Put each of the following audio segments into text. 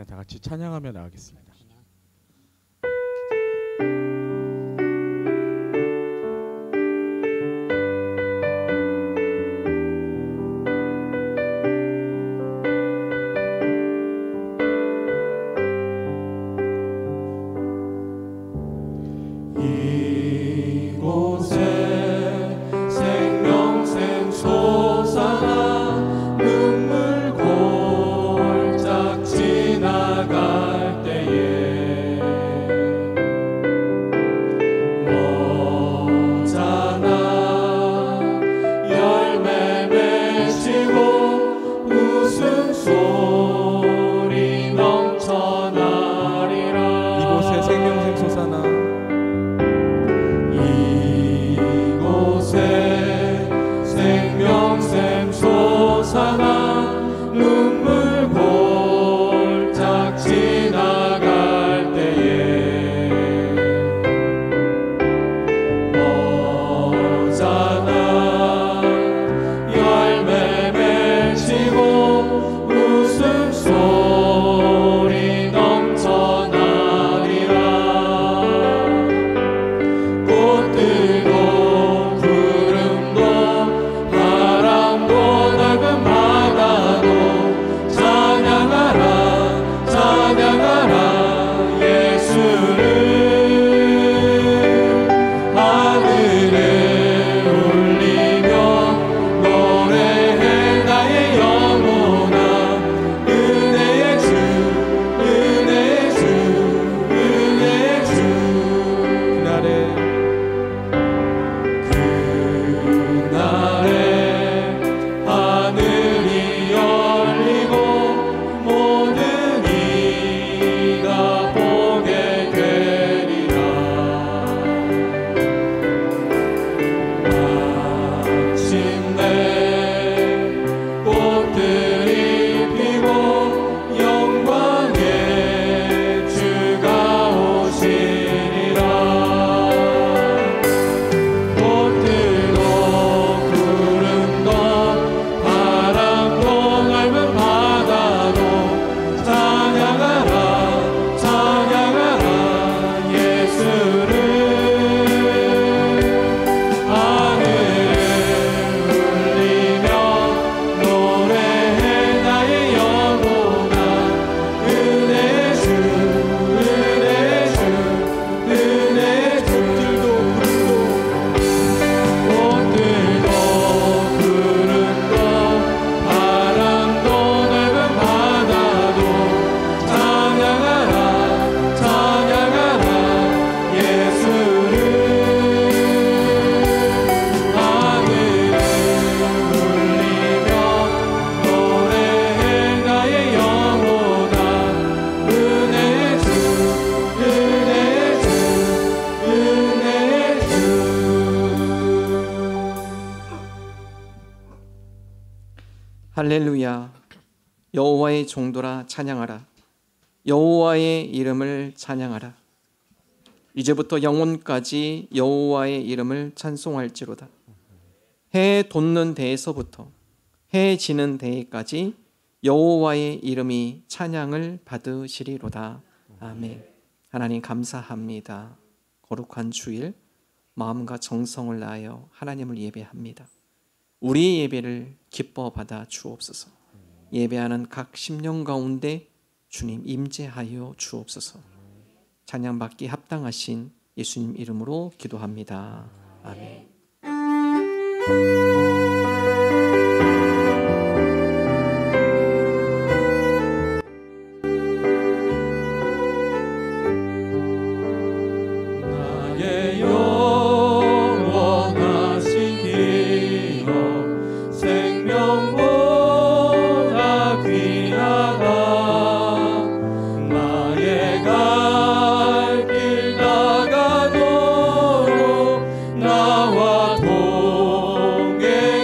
시간 다 같이 찬양하며 나가겠습니다. 할렐루야. 여호와의 종도라 찬양하라. 여호와의 이름을 찬양하라. 이제부터 영원까지 여호와의 이름을 찬송할지로다. 해 돋는 데에서부터 해 지는 데에까지 여호와의 이름이 찬양을 받으시리로다. 아멘. 하나님 감사합니다. 거룩한 주일 마음과 정성을 다하여 하나님을 예배합니다. 우리의 예배를 기뻐 받아 주옵소서. 예배하는 각 심령 가운데 주님 임재하여 주옵소서. 찬양받기 합당하신 예수님 이름으로 기도합니다. 아멘. 나와 동행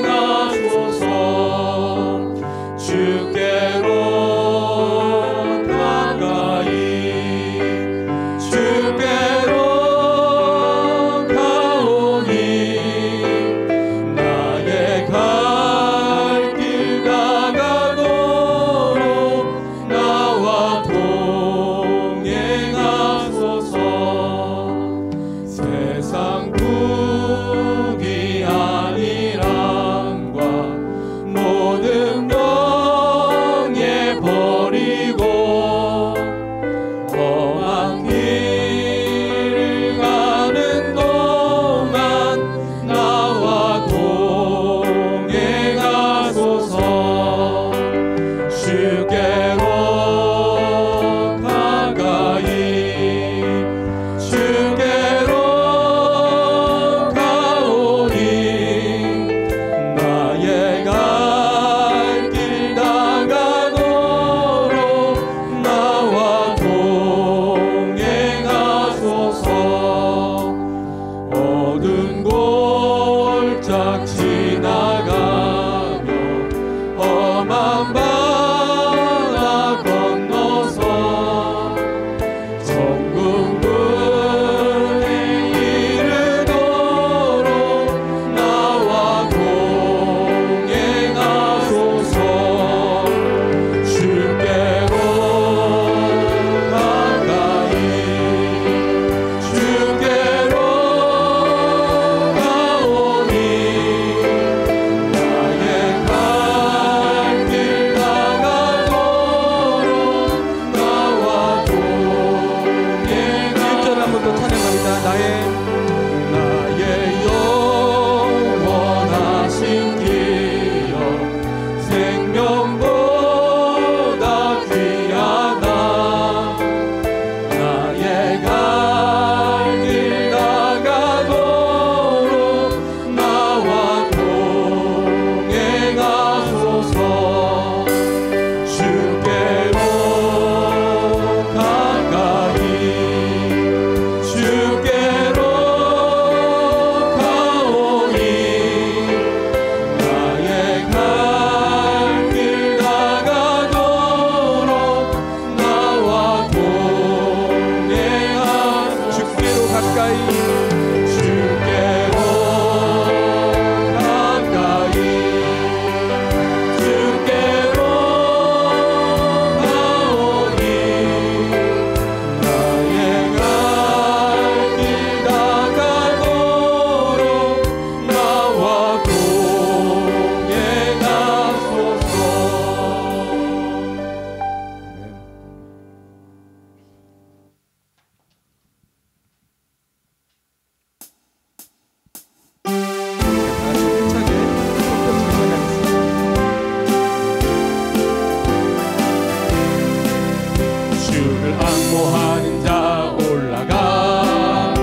주를 앙모하는 자 올라가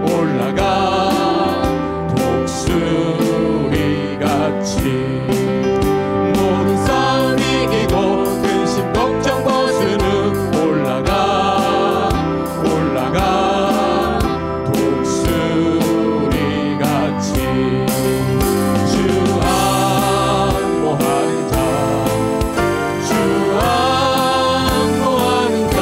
올라가 독수리 같이 모든 싸움 이기고 근심 걱정 벗은 후 올라가 올라가 독수리 같이 주 앙모하는 자 주 앙모하는 자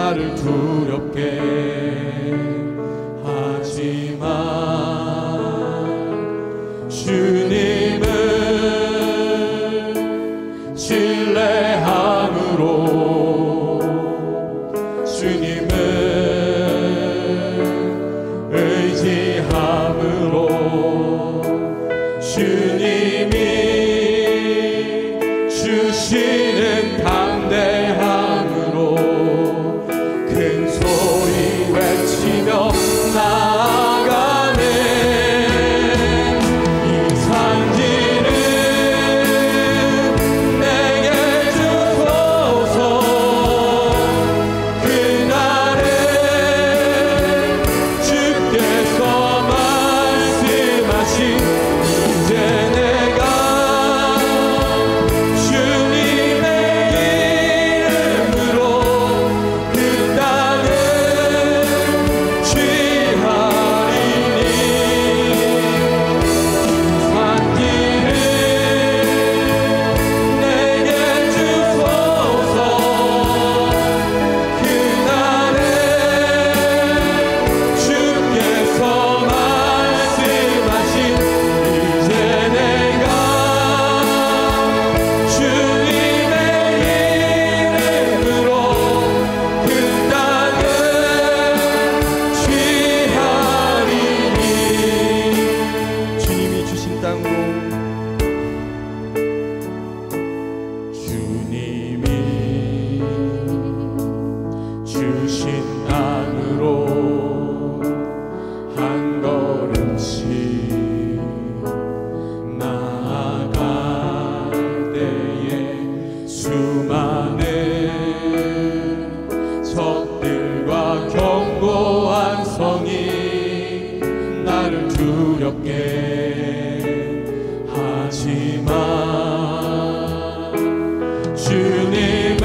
나를 두렵게 하지만 주님을 신뢰함으로 주님을 의지함으로 주님이 주시는 담대함으로 큰 소리 외치며 나아가네. 이 산지를 내게 주소서. 그날에 주께서 말씀하신 이제 내가 주님의 이름으로 그 땅을 취하리니 산길을 내게 주소서. 그날에 주께서 말씀하신 이제 내가 주님의 이름으로 그 땅을 취하리니. 주님이 주신 땅으로 주님이 주신 땅으로 한 걸음씩 나아갈 때에 수많은 적들과 견고한 성이 나를 두렵게 하지만 주님을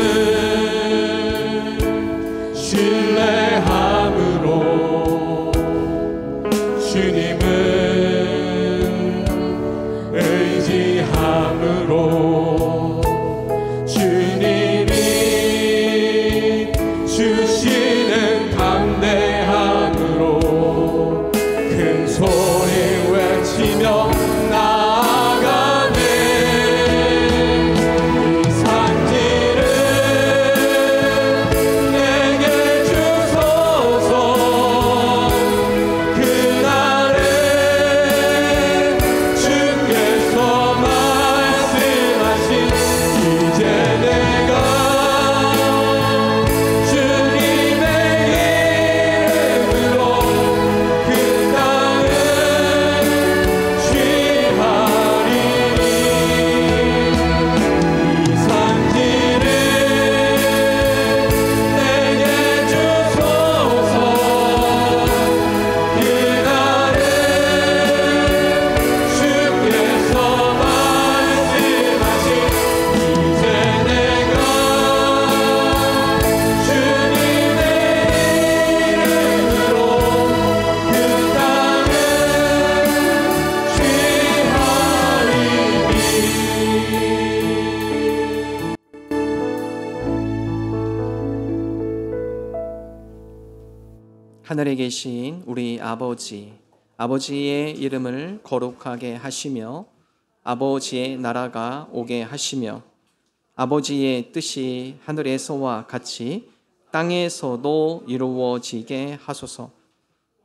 신뢰함으로 주님을 의지함으로 주님이 주시는 담대함으로 큰 소리 외치며 나아가네. 이 산지를 내게 주소서. 그날에 주께서 말씀하신 이제 내가 주님의 이름으로 그 땅을 취하리니. 이 산지를 내게 주소서. 그날에 주께서 말씀하신 이제 내가 주님의 이름으로 그 땅을 취하리니. 하늘에 계신 우리 아버지의 이름을 거룩하게 하시며 아버지의 나라가 오게 하시며 아버지의 뜻이 하늘에서와 같이 땅에서도 이루어지게 하소서.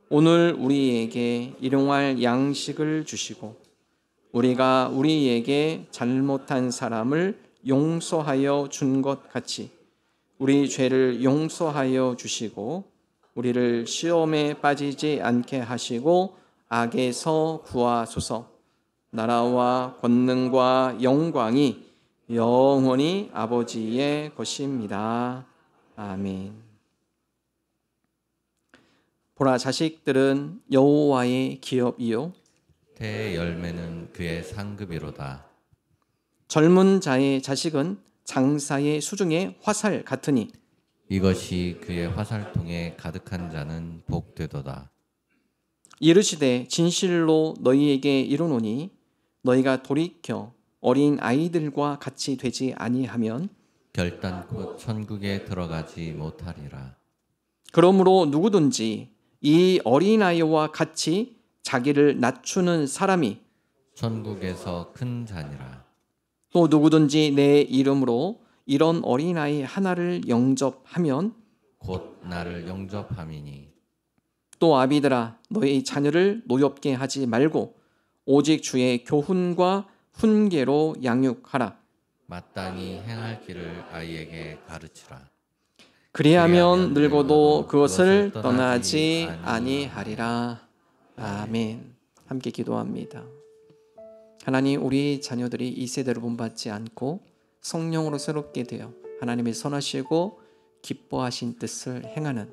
오늘 우리에게 일용할 양식을 주시고 우리가 우리에게 잘못한 사람을 용서하여 준 것 같이 우리 죄를 용서하여 주시고 우리를 시험에 빠지지 않게 하시고 악에서 구하소서. 나라와 권능과 영광이 영원히 아버지의 것입니다. 아멘. 보라, 자식들은 여호와의 기업이요 태의 열매는 그의 상급이로다. 젊은 자의 자식은 장사의 수중의 화살 같으니 이것이 그의 화살통에 가득한 자는 복되도다. 이르시되 진실로 너희에게 이르노니 너희가 돌이켜 어린 아이들과 같이 되지 아니하면 결단코 천국에 들어가지 못하리라. 그러므로 누구든지 이 어린아이와 같이 자기를 낮추는 사람이 천국에서 큰 자니라. 또 누구든지 내 이름으로 이런 어린아이 하나를 영접하면 곧 나를 영접함이니 또 아비들아 너희 자녀를 노엽게 하지 말고 오직 주의 교훈과 훈계로 양육하라. 마땅히 행할 길을 아이에게 가르치라. 그리하면 늙어도 그것을 떠나지 아니하리라. 아멘. 함께 기도합니다. 하나님, 우리 자녀들이 이 세대를 본받지 않고 성령으로 새롭게 되어 하나님의 선하시고 기뻐하신 뜻을 행하는,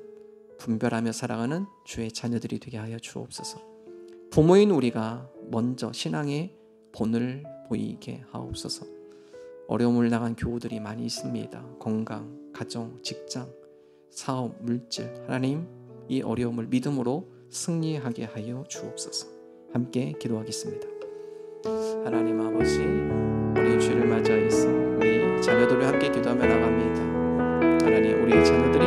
분별하며 살아가는 주의 자녀들이 되게 하여 주옵소서. 부모인 우리가 먼저 신앙의 본을 보이게 하옵소서. 어려움을 당한 교우들이 많이 있습니다. 건강, 가정, 직장, 사업, 물질, 하나님 이 어려움을 믿음으로 승리하게 하여 주옵소서. 함께 기도하겠습니다. 하나님 아버지, 우리 주를 맞이해서 우리 자녀들을 함께 기도하며 나갑니다. 하나님, 우리 자녀들이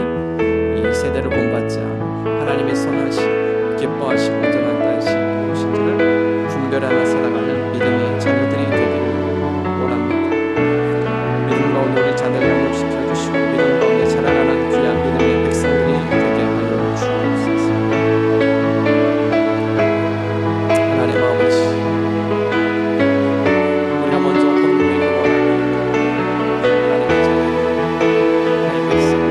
이 세대를 본받지 않고 하나님의 선하심, 기뻐하시고 온전한 뜻이 무엇인지를 분별하며 살아가는 믿음의 자녀들이 되기를 원합니다. 믿음 가운데 우리 자녀를 양육시켜 주시고 믿음 가운데 자라나는 귀한 믿음의 백성들이 되게 하여 주옵소서. 하나님 아버지, 우리가 먼저 본능을 원합니다. 하나님의 자녀들, 하나님의 백성,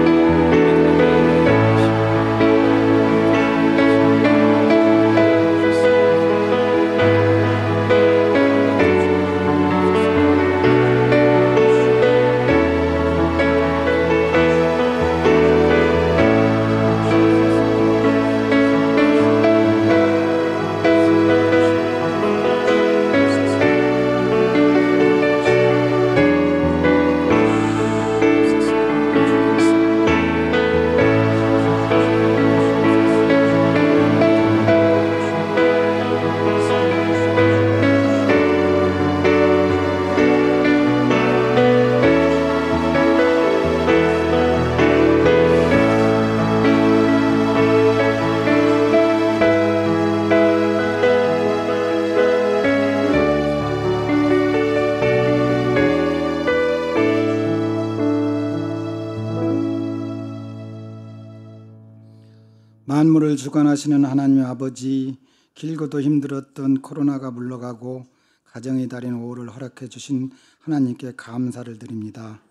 만물을 주관하시는 하나님 아버지, 길고도 힘들었던 코로나가 물러가고 가정의 달인 5월을 허락해 주신 하나님께 감사를 드립니다.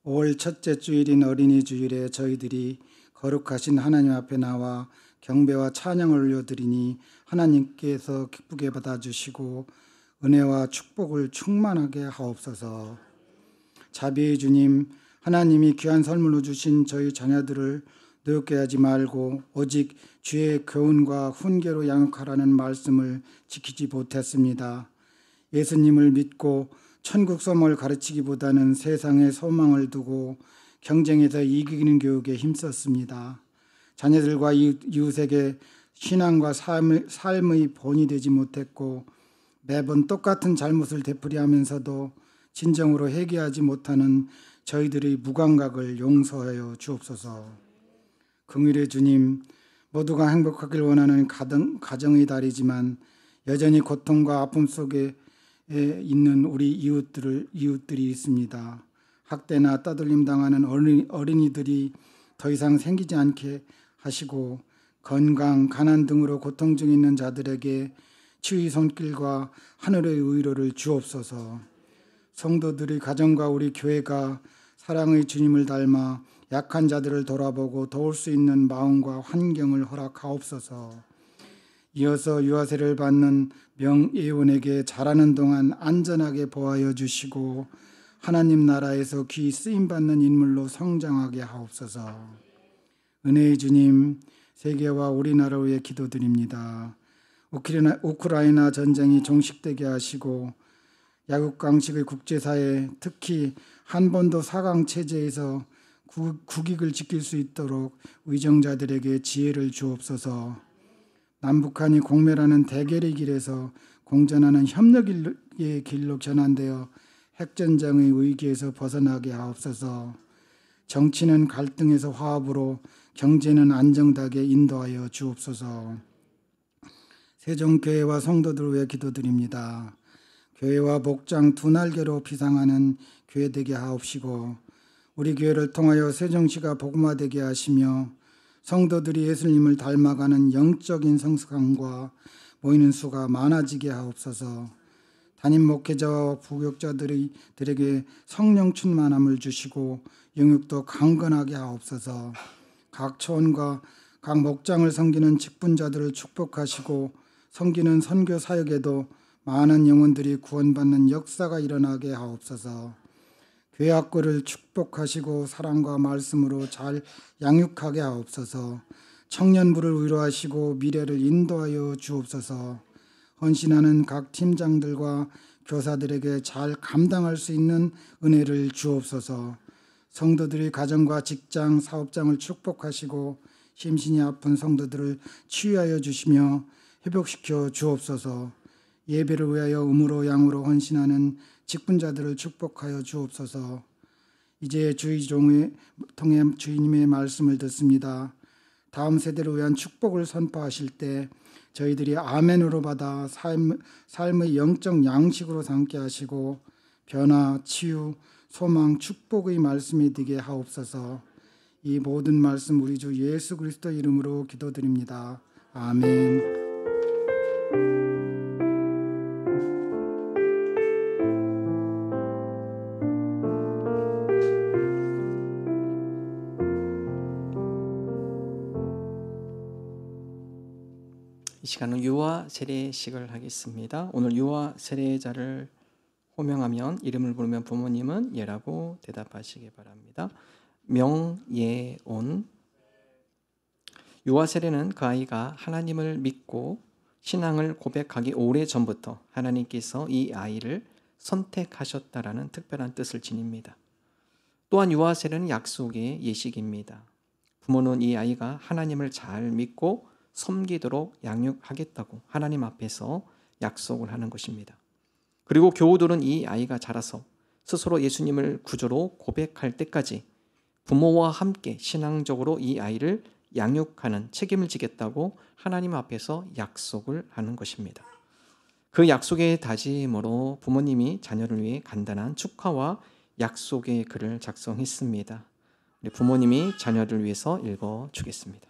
5월 첫째 주일인 어린이 주일에 저희들이 거룩하신 하나님 앞에 나와 경배와 찬양을 올려드리니 하나님께서 기쁘게 받아주시고 은혜와 축복을 충만하게 하옵소서. 자비의 주님, 하나님이 귀한 선물로 주신 저희 자녀들을 노엽게 하지 말고 오직 주의 교훈과 훈계로 양육하라는 말씀을 지키지 못했습니다. 예수님을 믿고 천국 소망을 가르치기보다는 세상에 소망을 두고 경쟁에서 이기는 교육에 힘썼습니다. 자녀들과 이웃에게 신앙과 삶의 본이 되지 못했고 매번 똑같은 잘못을 되풀이하면서도 진정으로 회개하지 못하는 저희들의 무감각을 용서하여 주옵소서. 긍휼의 주님, 모두가 행복하길 원하는 가정의 달이지만 여전히 고통과 아픔 속에 있는 우리 이웃들이 있습니다. 학대나 따돌림 당하는 어린이들이 더 이상 생기지 않게 하시고 건강, 가난 등으로 고통 중에 있는 자들에게 치유의 손길과 하늘의 의로를 주옵소서. 성도들의 가정과 우리 교회가 사랑의 주님을 닮아 약한 자들을 돌아보고 도울 수 있는 마음과 환경을 허락하옵소서. 이어서 유아세를 받는 명예원에게 자라는 동안 안전하게 보호하여 주시고 하나님 나라에서 귀히 쓰임받는 인물로 성장하게 하옵소서. 은혜의 주님, 세계와 우리나라를 위해 기도드립니다. 우크라이나 전쟁이 종식되게 하시고 야국강식의 국제사회, 특히 한반도 4강 체제에서 국익을 지킬 수 있도록 위정자들에게 지혜를 주옵소서. 남북한이 공멸하는 대결의 길에서 공존하는 협력의 길로 전환되어 핵전쟁의 위기에서 벗어나게 하옵소서. 정치는 갈등에서 화합으로, 경제는 안정되게 인도하여 주옵소서. 세종교회와 성도들을 위해 기도드립니다. 교회와 목장 두 날개로 비상하는 교회 되게 하옵시고, 우리 교회를 통하여 세종시가 복음화되게 하시며 성도들이 예수님을 닮아가는 영적인 성숙함과 모이는 수가 많아지게 하옵소서. 담임 목회자와 부교육자들에게 성령 충만함을 주시고 영육도 강건하게 하옵소서. 각 초원과 각 목장을 섬기는 직분자들을 축복하시고 섬기는 선교 사역에도 많은 영혼들이 구원받는 역사가 일어나게 하옵소서. 교회 학교를 축복하시고 사랑과 말씀으로 잘 양육하게 하옵소서. 청년부를 위로하시고 미래를 인도하여 주옵소서. 헌신하는 각 팀장들과 교사들에게 잘 감당할 수 있는 은혜를 주옵소서. 성도들이 가정과 직장, 사업장을 축복하시고 심신이 아픈 성도들을 치유하여 주시며 회복시켜 주옵소서. 예배를 위하여 음으로 양으로 헌신하는 직분자들을 축복하여 주옵소서. 이제 주의 종을 통해 주님의 말씀을 듣습니다. 다음 세대를 위한 축복을 선포하실 때 저희들이 아멘으로 받아 삶의 영적 양식으로 삼게 하시고 변화, 치유, 소망, 축복의 말씀이 되게 하옵소서. 이 모든 말씀 우리 주 예수 그리스도 이름으로 기도드립니다. 아멘. 이 시간은 유아 세례식을 하겠습니다. 오늘 유아 세례자를 호명하면, 이름을 부르면 부모님은 예라고 대답하시기 바랍니다. 명예온. 유아 세례는 그 아이가 하나님을 믿고 신앙을 고백하기 오래전부터 하나님께서 이 아이를 선택하셨다라는 특별한 뜻을 지닙니다. 또한 유아 세례는 약속의 예식입니다. 부모는 이 아이가 하나님을 잘 믿고 섬기도록 양육하겠다고 하나님 앞에서 약속을 하는 것입니다. 그리고 교우들은 이 아이가 자라서 스스로 예수님을 구주로 고백할 때까지 부모와 함께 신앙적으로 이 아이를 양육하는 책임을 지겠다고 하나님 앞에서 약속을 하는 것입니다. 그 약속의 다짐으로 부모님이 자녀를 위해 간단한 축하와 약속의 글을 작성했습니다. 우리 부모님이 자녀를 위해서 읽어주겠습니다.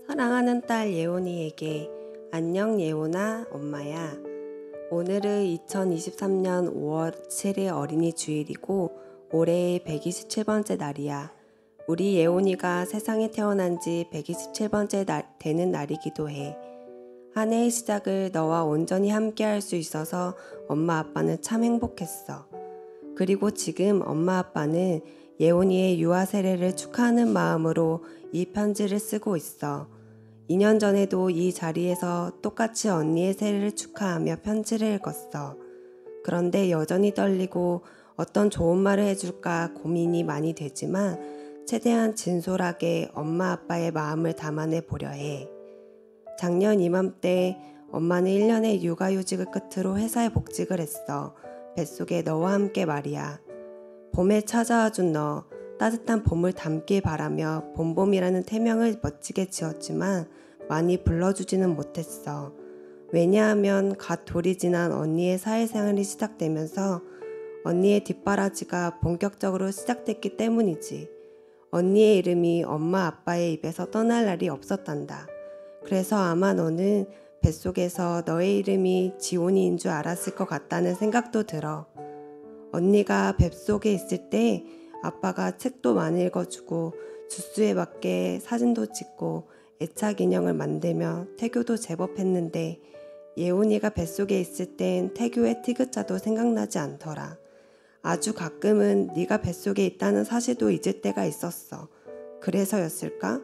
사랑하는 딸 예원이에게 안녕 예원아 엄마야. 오늘은 2023년 5월 7일 어린이 주일이고 올해의 127번째 날이야. 우리 예원이가 세상에 태어난 지 127번째 되는 날이기도 해. 한 해의 시작을 너와 온전히 함께 할 수 있어서 엄마 아빠는 참 행복했어. 그리고 지금 엄마 아빠는 예원이의 유아 세례를 축하하는 마음으로 이 편지를 쓰고 있어. 2년 전에도 이 자리에서 똑같이 언니의 세례를 축하하며 편지를 읽었어. 그런데 여전히 떨리고 어떤 좋은 말을 해줄까 고민이 많이 되지만 최대한 진솔하게 엄마 아빠의 마음을 담아내 보려 해. 작년 이맘때 엄마는 1년의 육아휴직을 끝으로 회사에 복직을 했어. 뱃속에 너와 함께 말이야. 봄에 찾아와준 너, 따뜻한 봄을 담길 바라며 봄봄이라는 태명을 멋지게 지었지만 많이 불러주지는 못했어. 왜냐하면 갓 돌이 지난 언니의 사회생활이 시작되면서 언니의 뒷바라지가 본격적으로 시작됐기 때문이지. 언니의 이름이 엄마 아빠의 입에서 떠날 날이 없었단다. 그래서 아마 너는 뱃속에서 너의 이름이 지온이인 줄 알았을 것 같다는 생각도 들어. 언니가 뱃속에 있을 때 아빠가 책도 많이 읽어주고 주스에 맞게 사진도 찍고 애착 인형을 만들며 태교도 제법 했는데 예훈이가 뱃속에 있을 땐 태교의 티귿자도 생각나지 않더라. 아주 가끔은 네가 뱃속에 있다는 사실도 잊을 때가 있었어. 그래서였을까?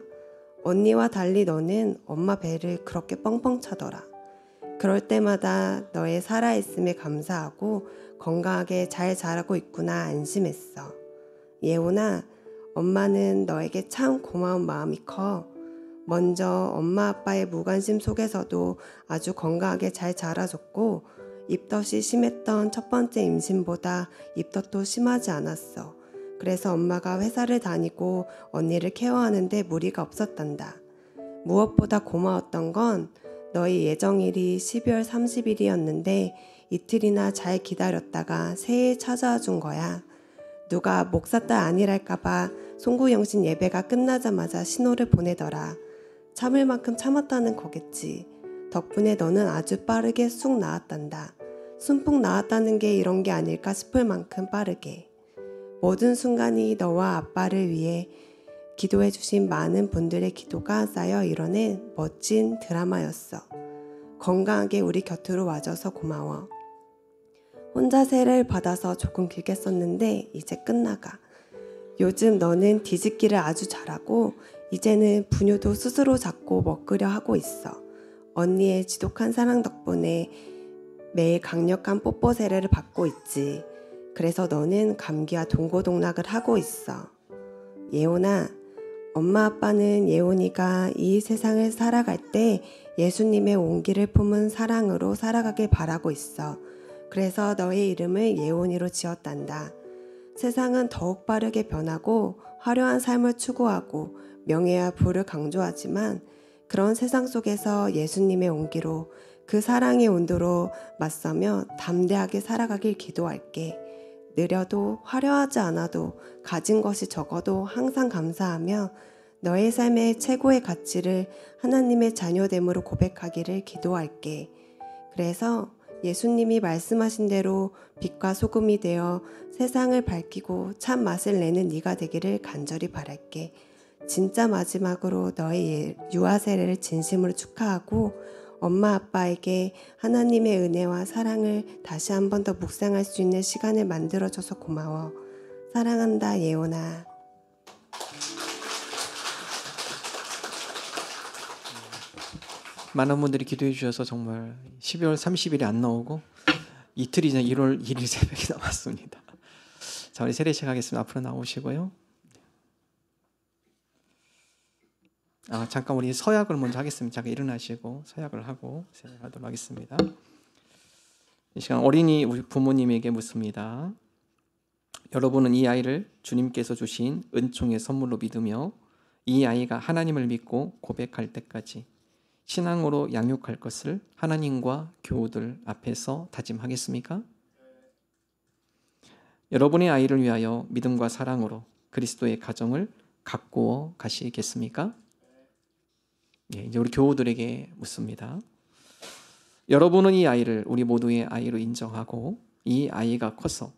언니와 달리 너는 엄마 배를 그렇게 뻥뻥 차더라. 그럴 때마다 너의 살아있음에 감사하고 건강하게 잘 자라고 있구나 안심했어. 예훈아, 엄마는 너에게 참 고마운 마음이 커. 먼저 엄마 아빠의 무관심 속에서도 아주 건강하게 잘 자라줬고 입덧이 심했던 첫 번째 임신보다 입덧도 심하지 않았어. 그래서 엄마가 회사를 다니고 언니를 케어하는데 무리가 없었단다. 무엇보다 고마웠던 건 너희 예정일이 12월 30일이었는데 이틀이나 잘 기다렸다가 새해에 찾아와 준 거야. 누가 목사딸 아니랄까봐 송구영신 예배가 끝나자마자 신호를 보내더라. 참을 만큼 참았다는 거겠지. 덕분에 너는 아주 빠르게 쑥 나왔단다. 순풍 나왔다는 게 이런 게 아닐까 싶을 만큼 빠르게. 모든 순간이 너와 아빠를 위해 기도해 주신 많은 분들의 기도가 쌓여 이뤄낸 멋진 드라마였어. 건강하게 우리 곁으로 와줘서 고마워. 혼자 세례를 받아서 조금 길게 썼는데 이제 끝나가. 요즘 너는 뒤집기를 아주 잘하고 이제는 분유도 스스로 잡고 먹으려 하고 있어. 언니의 지독한 사랑 덕분에 매일 강력한 뽀뽀 세례를 받고 있지. 그래서 너는 감기와 동고동락을 하고 있어. 예원아, 엄마 아빠는 예원이가 이 세상을 살아갈 때 예수님의 온기를 품은 사랑으로 살아가길 바라고 있어. 그래서 너의 이름을 예원이로 지었단다. 세상은 더욱 빠르게 변하고 화려한 삶을 추구하고 명예와 부를 강조하지만 그런 세상 속에서 예수님의 온기로 그 사랑의 온도로 맞서며 담대하게 살아가길 기도할게. 느려도 화려하지 않아도 가진 것이 적어도 항상 감사하며 너의 삶의 최고의 가치를 하나님의 자녀됨으로 고백하기를 기도할게. 그래서 예수님이 말씀하신 대로 빛과 소금이 되어 세상을 밝히고 참 맛을 내는 네가 되기를 간절히 바랄게. 진짜 마지막으로 너의 유아 세례를 진심으로 축하하고 엄마 아빠에게 하나님의 은혜와 사랑을 다시 한 번 더 묵상할 수 있는 시간을 만들어줘서 고마워. 사랑한다, 예원아. 많은 분들이 기도해 주셔서 정말 12월 30일이 안 나오고 이틀이 전 1월 1일 새벽이 남았습니다. 자, 우리 세례 시작하겠습니다. 앞으로 나오시고요. 잠깐 우리 서약을 먼저 하겠습니다. 잠깐 일어나시고 서약을 하고 세례하도록 하겠습니다. 이 시간 어린이 우리 부모님에게 묻습니다. 여러분은 이 아이를 주님께서 주신 은총의 선물로 믿으며 이 아이가 하나님을 믿고 고백할 때까지 신앙으로 양육할 것을 하나님과 교우들 앞에서 다짐하겠습니까? 여러분의 아이를 위하여 믿음과 사랑으로 그리스도의 가정을 가꾸어 가시겠습니까? 이제 우리 교우들에게 묻습니다. 여러분은 이 아이를 우리 모두의 아이로 인정하고 이 아이가 커서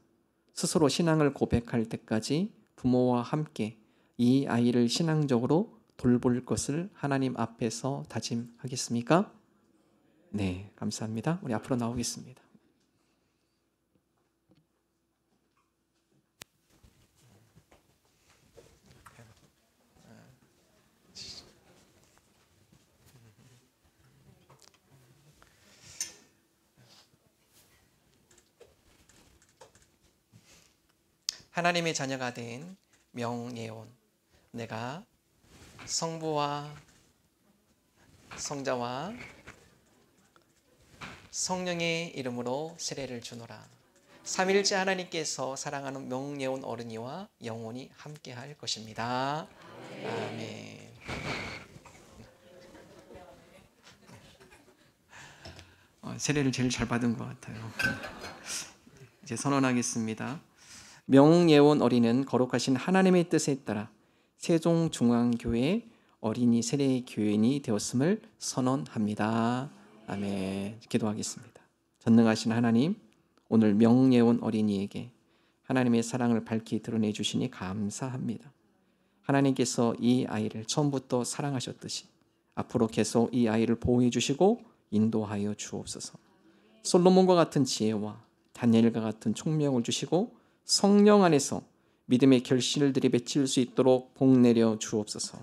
스스로 신앙을 고백할 때까지 부모와 함께 이 아이를 신앙적으로 돌볼 것을 하나님 앞에서 다짐하겠습니까? 네, 감사합니다. 우리 앞으로 나오겠습니다. 하나님의 자녀가 된 명예온, 내가 성부와 성자와 성령의 이름으로 세례를 주노라. 삼일째 하나님께서 사랑하는 명예온 어른이와 영원히 함께할 것입니다. 아멘. 세례를 제일 잘 받은 것 같아요. 이제 선언하겠습니다. 명예온 어린이는 거룩하신 하나님의 뜻에 따라 세종중앙교회 어린이 세례 교인이 되었음을 선언합니다. 아멘. 기도하겠습니다. 전능하신 하나님, 오늘 명예온 어린이에게 하나님의 사랑을 밝히 드러내 주시니 감사합니다. 하나님께서 이 아이를 처음부터 사랑하셨듯이 앞으로 계속 이 아이를 보호해 주시고 인도하여 주옵소서. 솔로몬과 같은 지혜와 다니엘과 같은 총명을 주시고 성령 안에서 믿음의 결실을 들이맺힐 수 있도록 복내려 주옵소서.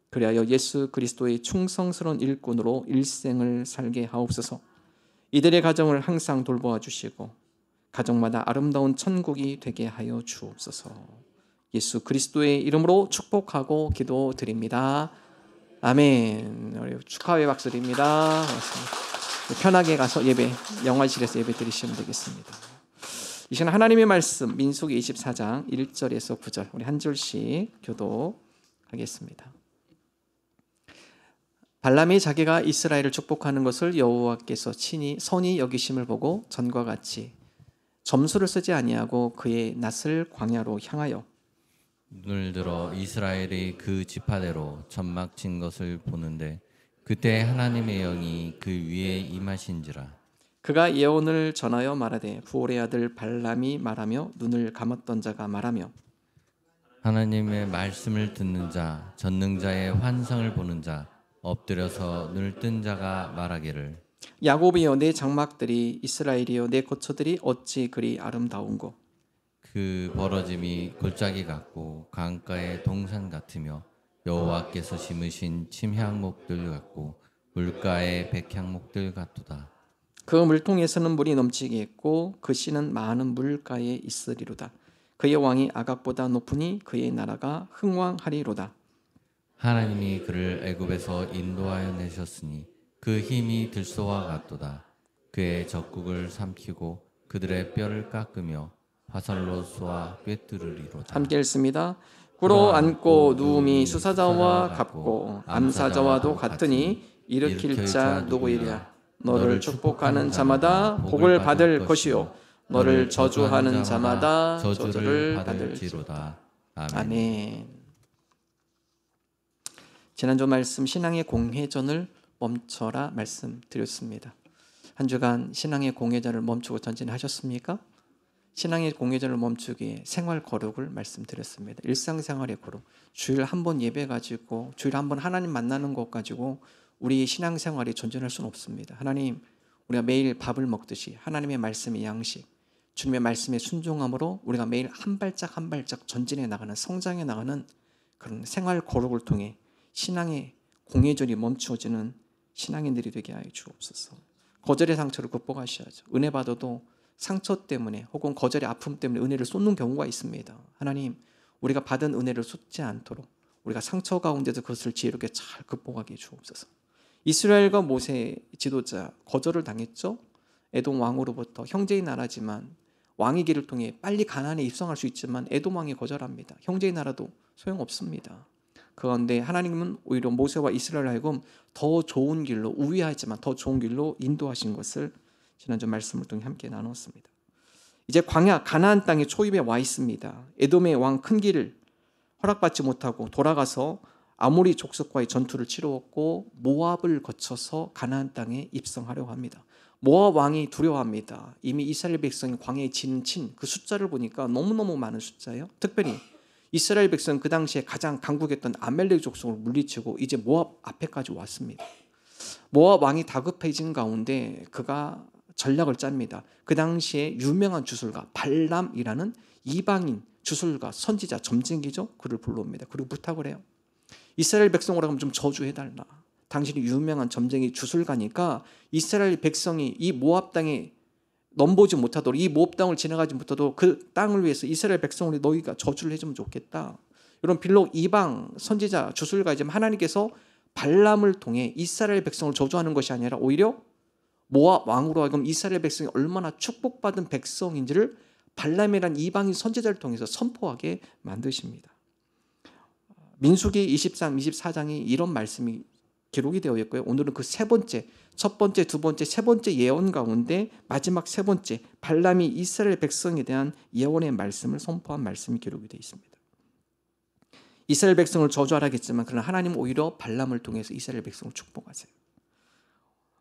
그리하여 예수 그리스도의 충성스러운 일꾼으로 일생을 살게 하옵소서. 이들의 가정을 항상 돌보아 주시고 가정마다 아름다운 천국이 되게 하여 주옵소서. 예수 그리스도의 이름으로 축복하고 기도드립니다. 아멘. 축하의 박수 드립니다. 고맙습니다. 편하게 가서 영화실에서 예배 드리시면 되겠습니다. 이 시간 하나님의 말씀 민수기 24장 1절에서 9절 우리 한 절씩 교독하겠습니다. 발람이 자기가 이스라엘을 축복하는 것을 여호와께서 친히 선히 여기심을 보고 전과 같이 점수를 쓰지 아니하고 그의 낯을 광야로 향하여 눈을 들어 이스라엘이 그 지파대로 천막 친 것을 보는데 그때 하나님의 영이 그 위에 임하신지라. 그가 예언을 전하여 말하되 부올의 아들 발람이 말하며 눈을 감았던 자가 말하며 하나님의 말씀을 듣는 자 전능자의 환상을 보는 자 엎드려서 눈을 뜬 자가 말하기를 야곱이여 내 장막들이 이스라엘이여 내 거처들이 어찌 그리 아름다운고 그 벌어짐이 골짜기 같고 강가의 동산 같으며 여호와께서 심으신 침향목들 같고 물가의 백향목들 같도다. 그 물통에서는 물이 넘치게 했고 그 씨는 많은 물가에 있으리로다. 그의 왕이 아각보다 높으니 그의 나라가 흥왕하리로다. 하나님이 그를 애굽에서 인도하여 내셨으니 그 힘이 들소와 같도다. 그의 적국을 삼키고 그들의 뼈를 깎으며 화살로 쏘아 꿰뚫으리로다. 함께 읽습니다. 꿇어 앉고 누움이 수사자와 같고 암사자와도 같으니 일으킬 자 누구이랴. 너를 축복하는 자마다 복을 받을 것이요 너를 저주하는 자마다 저주를 받을지로다. 아멘. 지난주 말씀 신앙의 공회전을 멈춰라 말씀드렸습니다. 한 주간 신앙의 공회전을 멈추고 전진하셨습니까? 신앙의 공회전을 멈추기 위해 생활 거룩을 말씀드렸습니다. 일상생활의 거룩. 주일 한 번 예배 가지고 주일 한 번 하나님 만나는 것 가지고 우리 신앙생활이 전진할 수는 없습니다. 하나님, 우리가 매일 밥을 먹듯이 하나님의 말씀의 양식, 주님의 말씀의 순종함으로 우리가 매일 한 발짝 한 발짝 전진해 나가는, 성장해 나가는 그런 생활 거룩을 통해 신앙의 공회전이 멈추어지는 신앙인들이 되게 하여 주옵소서. 거절의 상처를 극복하셔야죠. 은혜 받아도 상처 때문에 혹은 거절의 아픔 때문에 은혜를 쏟는 경우가 있습니다. 하나님, 우리가 받은 은혜를 쏟지 않도록 우리가 상처 가운데서 그것을 지혜롭게 잘 극복하게 주옵소서. 이스라엘과 모세 지도자 거절을 당했죠. 에돔 왕으로부터 형제의 나라지만 왕의 길을 통해 빨리 가나안에 입성할 수 있지만 에돔 왕이 거절합니다. 형제의 나라도 소용없습니다. 그런데 하나님은 오히려 모세와 이스라엘을 하여금 더 좋은 길로, 우위하지만 더 좋은 길로 인도하신 것을 지난주 말씀을 통해 함께 나눴습니다. 이제 광야 가나안 땅에 초입에 와 있습니다. 에돔의 왕 큰 길을 허락받지 못하고 돌아가서 아모리 족속과의 전투를 치루었고 모압을 거쳐서 가나안 땅에 입성하려고 합니다. 모압 왕이 두려워합니다. 이미 이스라엘 백성이 광야에 지친 그 숫자를 보니까 너무너무 많은 숫자예요. 특별히 이스라엘 백성은 그 당시에 가장 강국했던 아멜렉 족속을 물리치고 이제 모압 앞에까지 왔습니다. 모압 왕이 다급해진 가운데 그가 전략을 짭니다. 그 당시에 유명한 주술가 발람이라는 이방인 주술가, 선지자, 점쟁이죠. 그를 불러옵니다. 그리고 부탁을 해요. 이스라엘 백성으로 하면 좀 저주해달라. 당신이 유명한 점쟁이 주술가니까 이스라엘 백성이 이 모압 땅에 넘보지 못하도록, 이 모압 땅을 지나가지 못하도록 그 땅을 위해서 이스라엘 백성을 너희가 저주를 해주면 좋겠다. 이런 빌록 이방 선지자 주술가이지만 하나님께서 발람을 통해 이스라엘 백성을 저주하는 것이 아니라 오히려 모압 왕으로 하여금 이스라엘 백성이 얼마나 축복받은 백성인지를 발람이란 이방인 선지자를 통해서 선포하게 만드십니다. 민수기 23, 24장이 이런 말씀이 기록이 되어 있고요. 오늘은 그 세 번째, 첫 번째, 두 번째, 세 번째 예언 가운데 마지막 세 번째 발람이 이스라엘 백성에 대한 예언의 말씀을 선포한 말씀이 기록이 되어 있습니다. 이스라엘 백성을 저주하라겠지만 그러나 하나님은 오히려 발람을 통해서 이스라엘 백성을 축복하세요.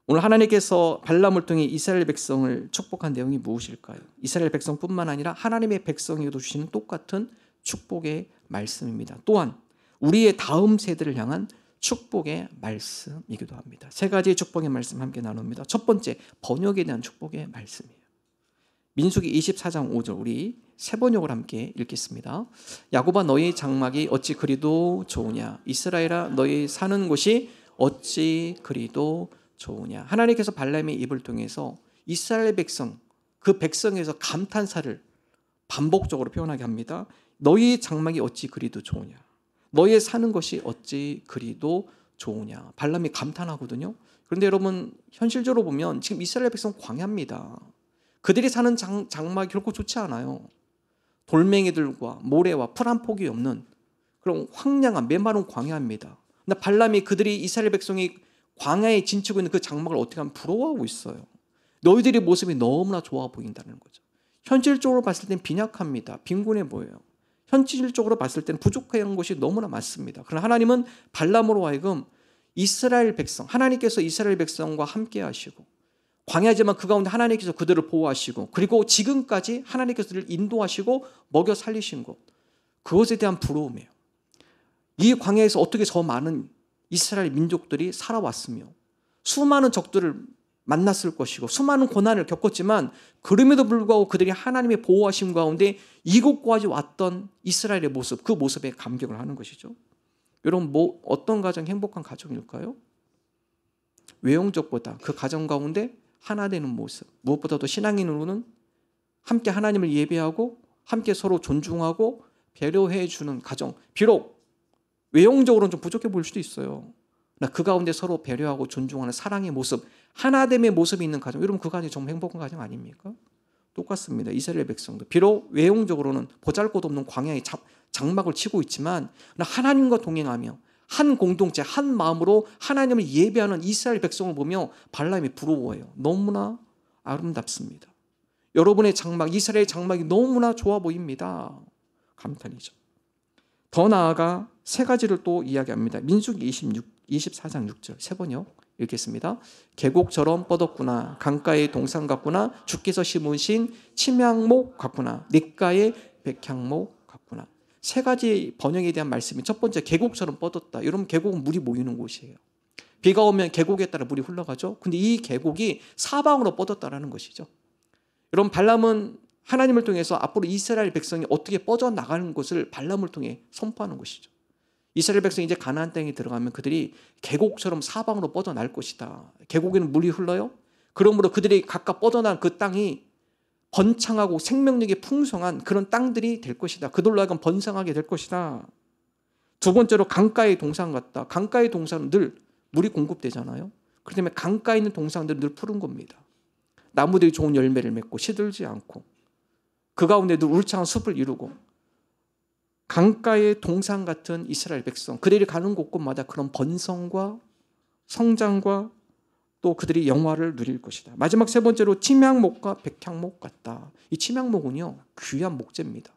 오늘 하나님께서 발람을 통해 이스라엘 백성을 축복한 내용이 무엇일까요? 이스라엘 백성뿐만 아니라 하나님의 백성에게도 주시는 똑같은 축복의 말씀입니다. 또한 우리의 다음 세대를 향한 축복의 말씀이기도 합니다. 세 가지의 축복의 말씀 함께 나눕니다. 첫 번째, 번역에 대한 축복의 말씀이에요. 민수기 24장 5절 우리 세 번역을 함께 읽겠습니다. 야곱아 너희 장막이 어찌 그리도 좋으냐. 이스라엘아 너희 사는 곳이 어찌 그리도 좋으냐. 하나님께서 발람의 입을 통해서 이스라엘 백성, 그 백성에서 감탄사를 반복적으로 표현하게 합니다. 너희 장막이 어찌 그리도 좋으냐. 너희의 사는 것이 어찌 그리도 좋으냐. 발람이 감탄하거든요. 그런데 여러분 현실적으로 보면 지금 이스라엘 백성 광야입니다. 그들이 사는 장막이 결코 좋지 않아요. 돌멩이들과 모래와 풀 한 폭이 없는 그런 황량한 메마른 광야입니다. 근데 발람이 그들이 이스라엘 백성이 광야에 진치고 있는 그 장막을 어떻게 하면 부러워하고 있어요. 너희들의 모습이 너무나 좋아 보인다는 거죠. 현실적으로 봤을 땐 빈약합니다. 빈곤해 보여요. 현실적으로 봤을 때는 부족한 것이 너무나 많습니다. 그러나 하나님은 발람으로 하여금 이스라엘 백성, 하나님께서 이스라엘 백성과 함께 하시고 광야지만 그 가운데 하나님께서 그들을 보호하시고 그리고 지금까지 하나님께서 그들을 인도하시고 먹여 살리신 것, 그것에 대한 부러움이에요. 이 광야에서 어떻게 저 많은 이스라엘 민족들이 살아왔으며 수많은 적들을 만났을 것이고 수많은 고난을 겪었지만 그럼에도 불구하고 그들이 하나님의 보호하심 가운데 이곳까지 왔던 이스라엘의 모습, 그 모습에 감격을 하는 것이죠. 여러분 어떤 가정이 행복한 가정일까요? 외형적보다 그 가정 가운데 하나 되는 모습, 무엇보다도 신앙인으로는 함께 하나님을 예배하고 함께 서로 존중하고 배려해 주는 가정. 비록 외형적으로는 좀 부족해 보일 수도 있어요. 그러나 그 가운데 서로 배려하고 존중하는 사랑의 모습, 하나됨의 모습이 있는 가정. 여러분 그 가정이 정말 행복한 가정 아닙니까? 똑같습니다. 이스라엘 백성도 비록 외형적으로는 보잘것없는 광야의 장막을 치고 있지만 하나님과 동행하며 한 공동체, 한 마음으로 하나님을 예배하는 이스라엘 백성을 보며 발람이 부러워해요. 너무나 아름답습니다. 여러분의 장막, 이스라엘 장막이 너무나 좋아 보입니다. 감탄이죠. 더 나아가 세 가지를 또 이야기합니다. 민수기 24장 6절 세 번요. 읽겠습니다. 계곡처럼 뻗었구나. 강가의 동산 같구나. 주께서 심으신 침향목 같구나. 냇가의 백향목 같구나. 세 가지 번역에 대한 말씀이 첫 번째, 계곡처럼 뻗었다. 여러분 계곡은 물이 모이는 곳이에요. 비가 오면 계곡에 따라 물이 흘러가죠. 근데 이 계곡이 사방으로 뻗었다라는 것이죠. 여러분 발람은 하나님을 통해서 앞으로 이스라엘 백성이 어떻게 뻗어나가는 것을 발람을 통해 선포하는 것이죠. 이스라엘 백성이 이제 가나안 땅에 들어가면 그들이 계곡처럼 사방으로 뻗어날 것이다. 계곡에는 물이 흘러요. 그러므로 그들이 각각 뻗어난 그 땅이 번창하고 생명력이 풍성한 그런 땅들이 될 것이다. 그들로 하여금 번성하게 될 것이다. 두 번째로 강가의 동산 같다. 강가의 동산은 늘 물이 공급되잖아요. 그렇기 때문에 강가에 있는 동산들은 늘 푸른 겁니다. 나무들이 좋은 열매를 맺고 시들지 않고 그 가운데도 울창한 숲을 이루고 강가의 동산 같은 이스라엘 백성, 그들이 가는 곳곳마다 그런 번성과 성장과 또 그들이 영화를 누릴 것이다. 마지막 세 번째로 침향목과 백향목 같다. 이 침향목은요 귀한 목재입니다.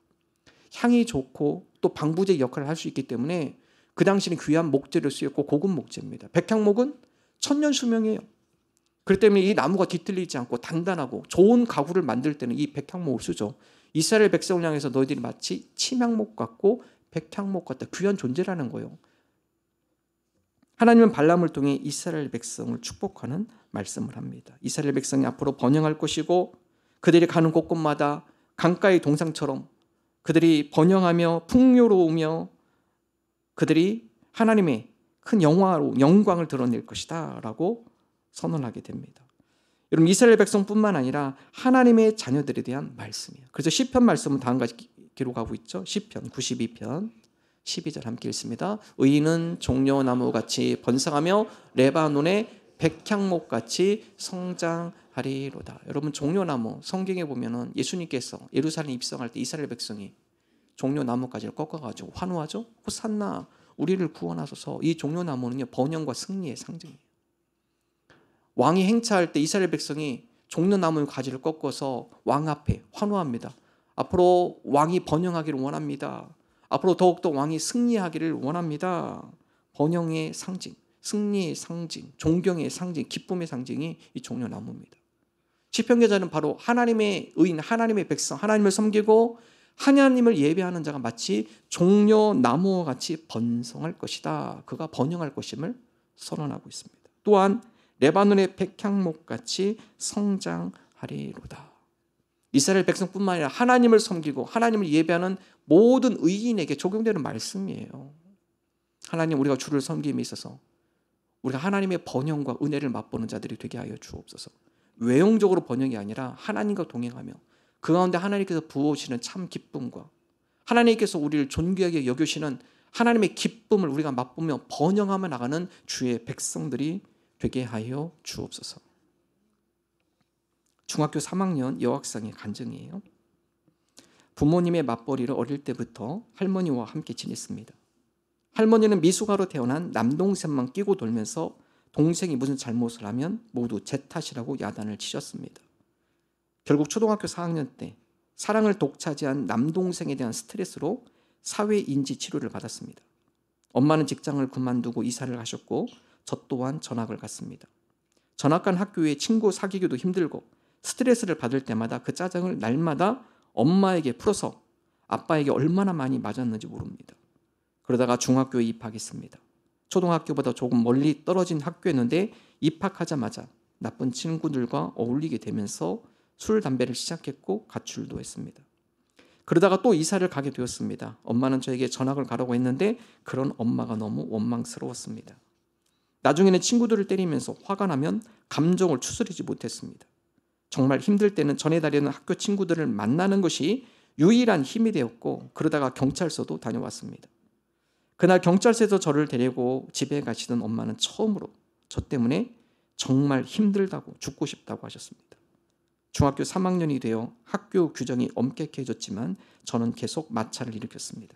향이 좋고 또 방부제 역할을 할 수 있기 때문에 그 당시는 귀한 목재를 쓰였고 고급 목재입니다. 백향목은 천년 수명이에요. 그렇기 때문에 이 나무가 뒤틀리지 않고 단단하고 좋은 가구를 만들 때는 이 백향목을 쓰죠. 이스라엘 백성을 향해서 너희들이 마치 침향목 같고 백향목 같다. 귀한 존재라는 거예요. 하나님은 발람을 통해 이스라엘 백성을 축복하는 말씀을 합니다. 이스라엘 백성이 앞으로 번영할 것이고 그들이 가는 곳곳마다 강가의 동상처럼 그들이 번영하며 풍요로우며 그들이 하나님의 큰 영광을 드러낼 것이다 라고 선언하게 됩니다. 여러분 이스라엘 백성뿐만 아니라 하나님의 자녀들에 대한 말씀이에요. 그래서 시편 말씀은 다음과 같이 기록하고 있죠. 시편 92편 12절 함께 읽습니다. 의인은 종려나무같이 번성하며 레바논의 백향목같이 성장하리로다. 여러분 종려나무 성경에 보면은 예수님께서 예루살렘 입성할 때 이스라엘 백성이 종려나무까지를 꺾어가지고 환호하죠. 호산나 우리를 구원하소서. 이 종려나무는요 번영과 승리의 상징이에요. 왕이 행차할 때 이스라엘 백성이 종려나무의 가지를 꺾어서 왕 앞에 환호합니다. 앞으로 왕이 번영하기를 원합니다. 앞으로 더욱더 왕이 승리하기를 원합니다. 번영의 상징, 승리의 상징, 존경의 상징, 기쁨의 상징이 이 종려나무입니다. 시편 기자는 바로 하나님의 의인, 하나님의 백성, 하나님을 섬기고 하나님을 예배하는 자가 마치 종려나무와 같이 번성할 것이다. 그가 번영할 것임을 선언하고 있습니다. 또한 레바논의 백향목같이 성장하리로다. 이스라엘 백성뿐만 아니라 하나님을 섬기고 하나님을 예배하는 모든 의인에게 적용되는 말씀이에요. 하나님 우리가 주를 섬김에 있어서 우리가 하나님의 번영과 은혜를 맛보는 자들이 되게 하여 주옵소서. 외형적으로 번영이 아니라 하나님과 동행하며 그 가운데 하나님께서 부어오시는 참 기쁨과 하나님께서 우리를 존귀하게 여기시는 하나님의 기쁨을 우리가 맛보며 번영하며 나가는 주의 백성들이 되게 하여 주옵소서. 중학교 3학년 여학생의 간증이에요. 부모님의 맞벌이를 어릴 때부터 할머니와 함께 지냈습니다. 할머니는 미숙아로 태어난 남동생만 끼고 돌면서 동생이 무슨 잘못을 하면 모두 제 탓이라고 야단을 치셨습니다. 결국 초등학교 4학년 때 사랑을 독차지한 남동생에 대한 스트레스로 사회인지 치료를 받았습니다. 엄마는 직장을 그만두고 이사를 하셨고 저 또한 전학을 갔습니다. 전학 간 학교에 친구 사귀기도 힘들고 스트레스를 받을 때마다 그 짜증을 날마다 엄마에게 풀어서 아빠에게 얼마나 많이 맞았는지 모릅니다. 그러다가 중학교에 입학했습니다. 초등학교보다 조금 멀리 떨어진 학교였는데 입학하자마자 나쁜 친구들과 어울리게 되면서 술, 담배를 시작했고 가출도 했습니다. 그러다가 또 이사를 가게 되었습니다. 엄마는 저에게 전학을 가라고 했는데 그런 엄마가 너무 원망스러웠습니다. 나중에는 친구들을 때리면서 화가 나면 감정을 추스리지 못했습니다. 정말 힘들 때는 전에 다니는 학교 친구들을 만나는 것이 유일한 힘이 되었고 그러다가 경찰서도 다녀왔습니다. 그날 경찰서에서 저를 데리고 집에 가시던 엄마는 처음으로 저 때문에 정말 힘들다고 죽고 싶다고 하셨습니다. 중학교 3학년이 되어 학교 규정이 엄격해졌지만 저는 계속 마찰을 일으켰습니다.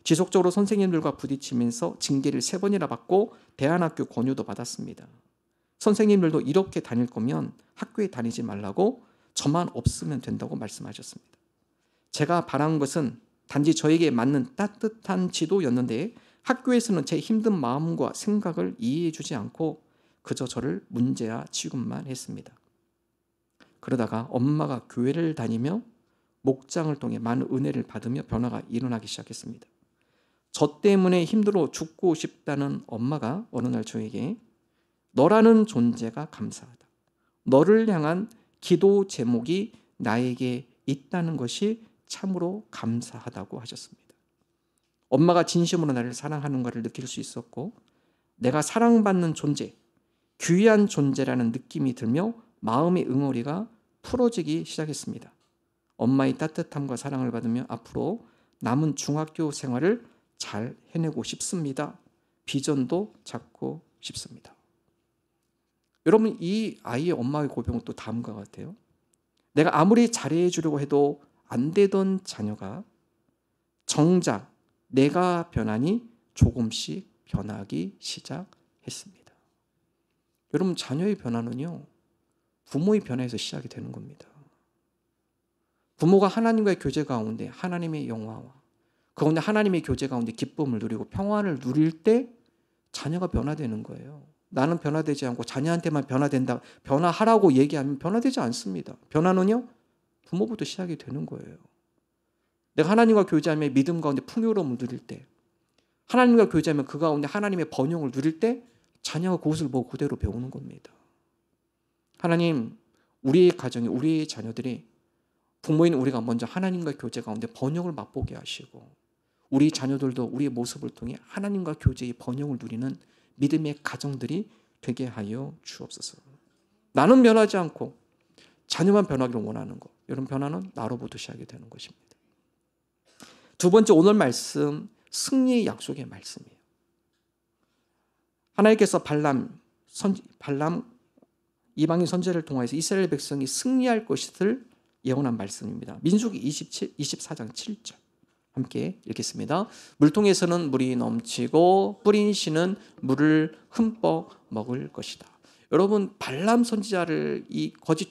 지속적으로 선생님들과 부딪히면서 징계를 3번이나 받고 대안학교 권유도 받았습니다. 선생님들도 이렇게 다닐 거면 학교에 다니지 말라고 저만 없으면 된다고 말씀하셨습니다. 제가 바란 것은 단지 저에게 맞는 따뜻한 지도였는데 학교에서는 제 힘든 마음과 생각을 이해해 주지 않고 그저 저를 문제화 취급만 했습니다. 그러다가 엄마가 교회를 다니며 목장을 통해 많은 은혜를 받으며 변화가 일어나기 시작했습니다. 저 때문에 힘들어 죽고 싶다는 엄마가 어느 날 저에게 너라는 존재가 감사하다. 너를 향한 기도 제목이 나에게 있다는 것이 참으로 감사하다고 하셨습니다. 엄마가 진심으로 나를 사랑하는 것을 느낄 수 있었고 내가 사랑받는 존재, 귀한 존재라는 느낌이 들며 마음의 응어리가 풀어지기 시작했습니다. 엄마의 따뜻함과 사랑을 받으며 앞으로 남은 중학교 생활을 잘 해내고 싶습니다. 비전도 잡고 싶습니다. 여러분, 이 아이의 엄마의 고백은 또 다음과 같아요. 내가 아무리 잘해 주려고 해도 안 되던 자녀가 정작 내가 변하니 조금씩 변하기 시작했습니다. 여러분, 자녀의 변화는요, 부모의 변화에서 시작이 되는 겁니다. 부모가 하나님과의 교제 가운데 하나님의 영화와 그 가운데 하나님의 교제 가운데 기쁨을 누리고 평안을 누릴 때 자녀가 변화되는 거예요. 나는 변화되지 않고 자녀한테만 변화된다, 변화하라고 얘기하면 변화되지 않습니다. 변화는요, 부모부터 시작이 되는 거예요. 내가 하나님과 교제하며 믿음 가운데 풍요로움을 누릴 때, 하나님과 교제하며 그 가운데 하나님의 번영을 누릴 때 자녀가 그것을 보고 그대로 배우는 겁니다. 하나님, 우리의 가정이, 우리의 자녀들이, 부모인 우리가 먼저 하나님과 교제 가운데 번영을 맛보게 하시고 우리 자녀들도 우리의 모습을 통해 하나님과 교제의 번영을 누리는 믿음의 가정들이 되게 하여 주옵소서. 나는 변하지 않고 자녀만 변하기를 원하는 것, 이런 변화는 나로부터 시작이 되는 것입니다. 두 번째, 오늘 말씀 승리의 약속의 말씀이에요. 하나님께서 발람 이방인 선지자를 통해서 이스라엘 백성이 승리할 것을 예언한 말씀입니다. 민수기 24장 7절 함께 읽겠습니다. 물통에서는 물이 넘치고 뿌린 씨는 물을 흠뻑 먹을 것이다. 여러분, 발람 선지자를, 이 거짓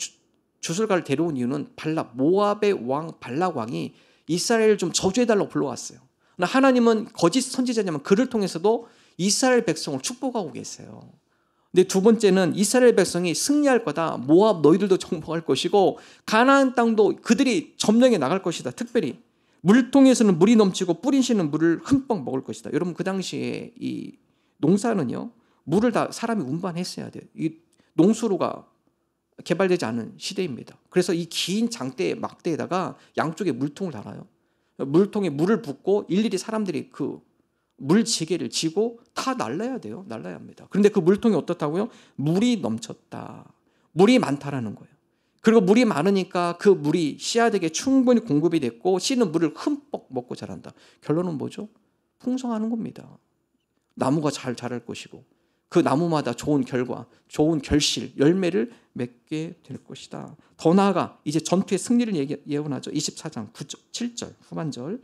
주술가를 데려온 이유는 모압의 왕 발락 왕이 이스라엘을 좀 저주해달라고 불러왔어요. 하나님은 거짓 선지자냐면 그를 통해서도 이스라엘 백성을 축복하고 계세요. 근데 두 번째는 이스라엘 백성이 승리할 거다. 모압 너희들도 정복할 것이고 가나안 땅도 그들이 점령해 나갈 것이다. 특별히 물통에서는 물이 넘치고 뿌린 씨는 물을 흠뻑 먹을 것이다. 여러분, 그 당시에 이 농사는요, 물을 다 사람이 운반했어야 돼요. 이 농수로가 개발되지 않은 시대입니다. 그래서 이 긴 장대 막대에다가 양쪽에 물통을 달아요. 물통에 물을 붓고 일일이 사람들이 그 물지게를 지고 다 날라야 돼요. 날라야 합니다. 그런데 그 물통이 어떻다고요? 물이 넘쳤다. 물이 많다라는 거예요. 그리고 물이 많으니까 그 물이 씨앗에게 충분히 공급이 됐고 씨는 물을 흠뻑 먹고 자란다. 결론은 뭐죠? 풍성하는 겁니다. 나무가 잘 자랄 것이고 그 나무마다 좋은 결과, 좋은 결실, 열매를 맺게 될 것이다. 더 나아가 이제 전투의 승리를 예언하죠. 24장 9절, 7절 후반절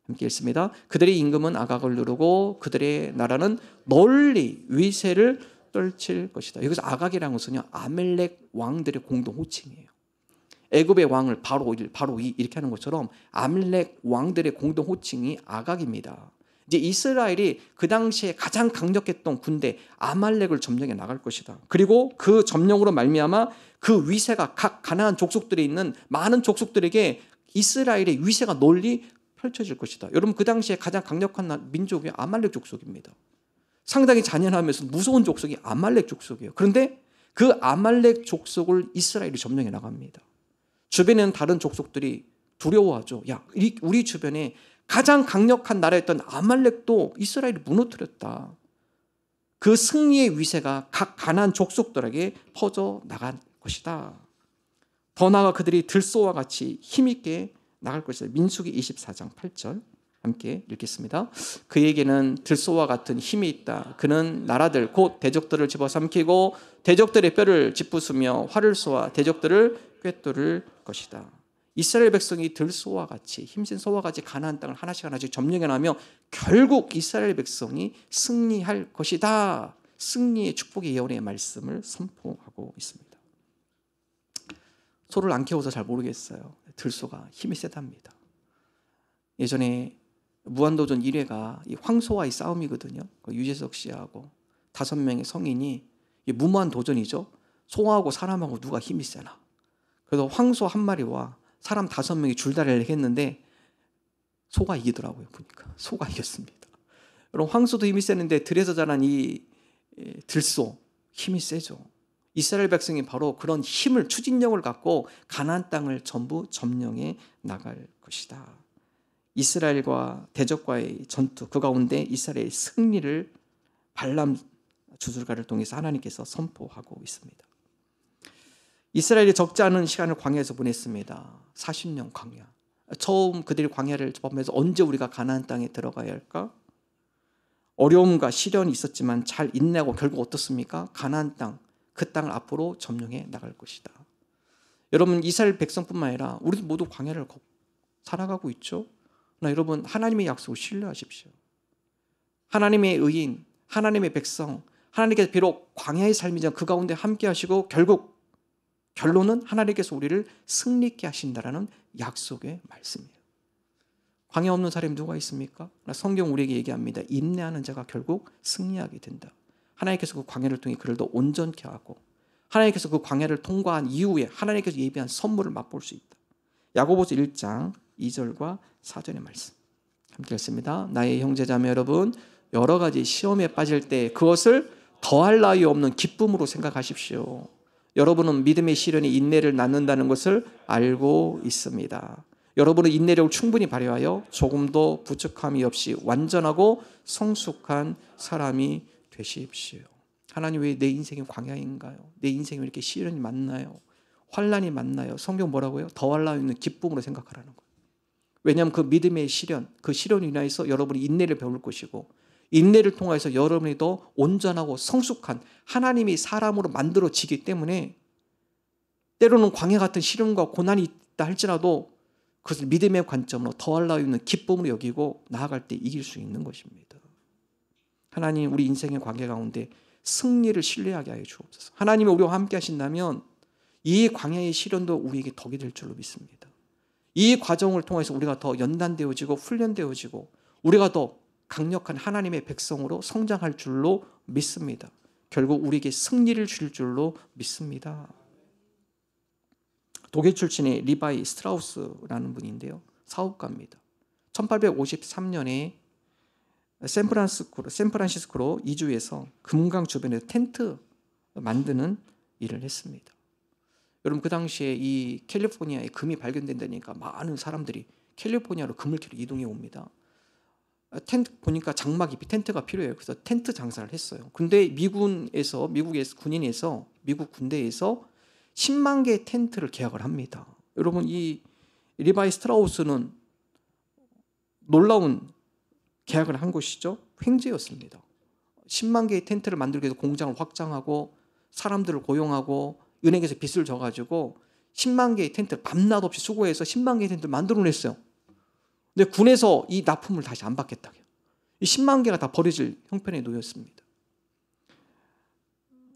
함께 읽습니다. 그들의 임금은 아각을 누르고 그들의 나라는 널리 위세를 떨칠 것이다. 여기서 아각이라는 것은요, 아멜렉 왕들의 공동 호칭이에요. 애굽의 왕을 바로 1, 바로 2 이렇게 하는 것처럼 아멜렉 왕들의 공동 호칭이 아각입니다. 이제 이스라엘이 그 당시에 가장 강력했던 군대 아말렉을 점령해 나갈 것이다. 그리고 그 점령으로 말미암아 그 위세가 각 가나안 족속들에 있는 많은 족속들에게 이스라엘의 위세가 널리 펼쳐질 것이다. 여러분, 그 당시에 가장 강력한 민족이 아말렉 족속입니다. 상당히 잔인하면서 무서운 족속이 아말렉 족속이에요. 그런데 그 아말렉 족속을 이스라엘이 점령해 나갑니다. 주변에는 다른 족속들이 두려워하죠. 야, 우리 주변에 가장 강력한 나라였던 아말렉도 이스라엘이 무너뜨렸다. 그 승리의 위세가 각 가나안 족속들에게 퍼져 나갈 것이다. 더 나아가 그들이 들소와 같이 힘있게 나갈 것이다. 민수기 24장 8절 함께 읽겠습니다. 그에게는 들소와 같은 힘이 있다. 그는 나라들 곧 대적들을 집어삼키고 대적들의 뼈를 짚부수며 활을 쏘아 대적들을 꿰뚫을 것이다. 이스라엘 백성이 들소와 같이 힘센 소와 같이 가나안 땅을 하나씩 점령해 나며 결국 이스라엘 백성이 승리할 것이다. 승리의 축복의 예언의 말씀을 선포하고 있습니다. 소를 안 키워서 잘 모르겠어요. 들소가 힘이 세답니다. 예전에 무한도전 1회가 이 황소와의 싸움이거든요. 유재석 씨하고 5명의 성인이 무모한 도전이죠. 소하고 사람하고 누가 힘이 세나. 그래서 황소 한 마리와 사람 5명이 줄다리를 했는데 소가 이기더라고요. 보니까 소가 이겼습니다. 여러분, 황소도 힘이 세는데 들에서 자란 이 들소 힘이 세죠. 이스라엘 백성이 바로 그런 힘을, 추진력을 갖고 가나안 땅을 전부 점령해 나갈 것이다. 이스라엘과 대적과의 전투, 그 가운데 이스라엘의 승리를 발람 주술가를 통해서 하나님께서 선포하고 있습니다. 이스라엘이 적지 않은 시간을 광야에서 보냈습니다. 40년 광야. 처음 그들이 광야를 접하면서 언제 우리가 가나안 땅에 들어가야 할까? 어려움과 시련이 있었지만 잘 인내하고 결국 어떻습니까? 가나안 땅, 그 땅을 앞으로 점령해 나갈 것이다. 여러분, 이스라엘 백성뿐만 아니라 우리 모두 광야를 살아가고 있죠. 그러나 여러분, 하나님의 약속을 신뢰하십시오. 하나님의 의인, 하나님의 백성, 하나님께서 비록 광야의 삶이지만 그 가운데 함께 하시고 결국 결론은 하나님께서 우리를 승리케 하신다라는 약속의 말씀이에요. 광야 없는 사람이 누가 있습니까? 성경 우리에게 얘기합니다. 인내하는 자가 결국 승리하게 된다. 하나님께서 그 광야를 통해 그를 더 온전케 하고 하나님께서 그 광야를 통과한 이후에 하나님께서 예비한 선물을 맛볼 수 있다. 야고보서 1장 2절과 4절의 말씀 함께 읽습니다. 나의 형제자매 여러분, 여러 가지 시험에 빠질 때 그것을 더할 나위 없는 기쁨으로 생각하십시오. 여러분은 믿음의 시련이 인내를 낳는다는 것을 알고 있습니다. 여러분은 인내력을 충분히 발휘하여 조금도 부족함이 없이 완전하고 성숙한 사람이 되십시오. 하나님, 왜 내 인생이 광야인가요? 내 인생이 왜 이렇게 시련이 많나요? 환난이 많나요? 성경 뭐라고요? 더할 나위 없는 기쁨으로 생각하라는 거예요. 왜냐하면 그 믿음의 시련, 그 시련으로 인하여서 여러분이 인내를 배울 것이고 인내를 통해서 여러분이 더 온전하고 성숙한 하나님이 사람으로 만들어지기 때문에 때로는 광야 같은 시련과 고난이 있다 할지라도 그것을 믿음의 관점으로 더할 나위 없는 기쁨으로 여기고 나아갈 때 이길 수 있는 것입니다. 하나님, 우리 인생의 광야 가운데 승리를 신뢰하게 하여 주옵소서. 하나님이 우리와 함께 하신다면 이 광야의 시련도 우리에게 덕이 될 줄로 믿습니다. 이 과정을 통해서 우리가 더 연단되어지고 훈련되어지고 우리가 더 강력한 하나님의 백성으로 성장할 줄로 믿습니다. 결국 우리에게 승리를 줄 줄로 믿습니다. 독일 출신의 리바이 스트라우스라는 분인데요. 사업가입니다. 1853년에 샌프란시스코로 이주해서 금강 주변에 텐트 만드는 일을 했습니다. 여러분, 그 당시에 이 캘리포니아에 금이 발견된다니까 많은 사람들이 캘리포니아로 금을 캐러 이동해 옵니다. 텐트 보니까 장막 입이 텐트가 필요해요. 그래서 텐트 장사를 했어요. 근데 미국에서 미국 군대에서 10만 개의 텐트를 계약을 합니다. 여러분, 이 리바이 스트라우스는 놀라운 계약을 한 것이죠. 횡재였습니다. 10만 개의 텐트를 만들기 위해서 공장을 확장하고 사람들을 고용하고 은행에서 빚을 져가지고 10만 개의 텐트를 밤낮 없이 수고해서 10만 개의 텐트를 만들어냈어요. 근데 군에서 이 납품을 다시 안 받겠다고요. 이 10만 개가 다 버려질 형편에 놓였습니다.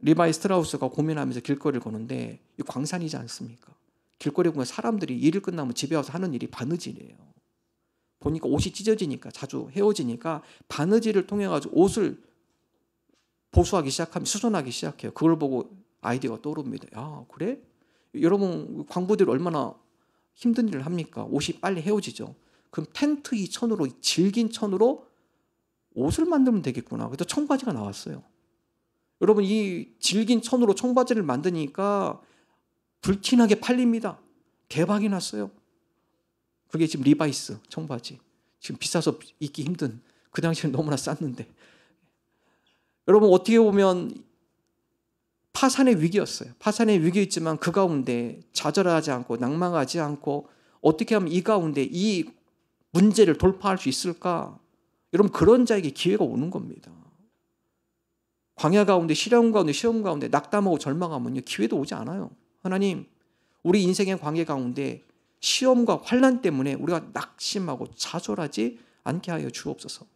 리바이 스트라우스가 고민하면서 길거리를 거는데 이 광산이지 않습니까? 길거리에 보면 사람들이 일을 끝나면 집에 와서 하는 일이 바느질이에요. 보니까 옷이 찢어지니까 자주 헤어지니까 바느질을 통해 가지고 옷을 보수하기 시작하면 수선하기 시작해요. 그걸 보고 아이디어가 떠오릅니다. 야, 그래? 여러분 광부들이 얼마나 힘든 일을 합니까? 옷이 빨리 헤어지죠. 그럼 텐트 이 천으로, 질긴 천으로 옷을 만들면 되겠구나. 그래서 청바지가 나왔어요. 여러분 이 질긴 천으로 청바지를 만드니까 불티나게 팔립니다. 대박이 났어요. 그게 지금 리바이스 청바지. 지금 비싸서 입기 힘든, 그 당시에는 너무나 쌌는데. 여러분 어떻게 보면 파산의 위기였어요. 파산의 위기였지만 그 가운데 좌절하지 않고 낭망하지 않고 어떻게 하면 이 가운데 이 문제를 돌파할 수 있을까? 여러분 그런 자에게 기회가 오는 겁니다. 광야 가운데 시험 가운데 낙담하고 절망하면요 기회도 오지 않아요. 하나님, 우리 인생의 광야 가운데 시험과 환난 때문에 우리가 낙심하고 좌절하지 않게 하여 주옵소서.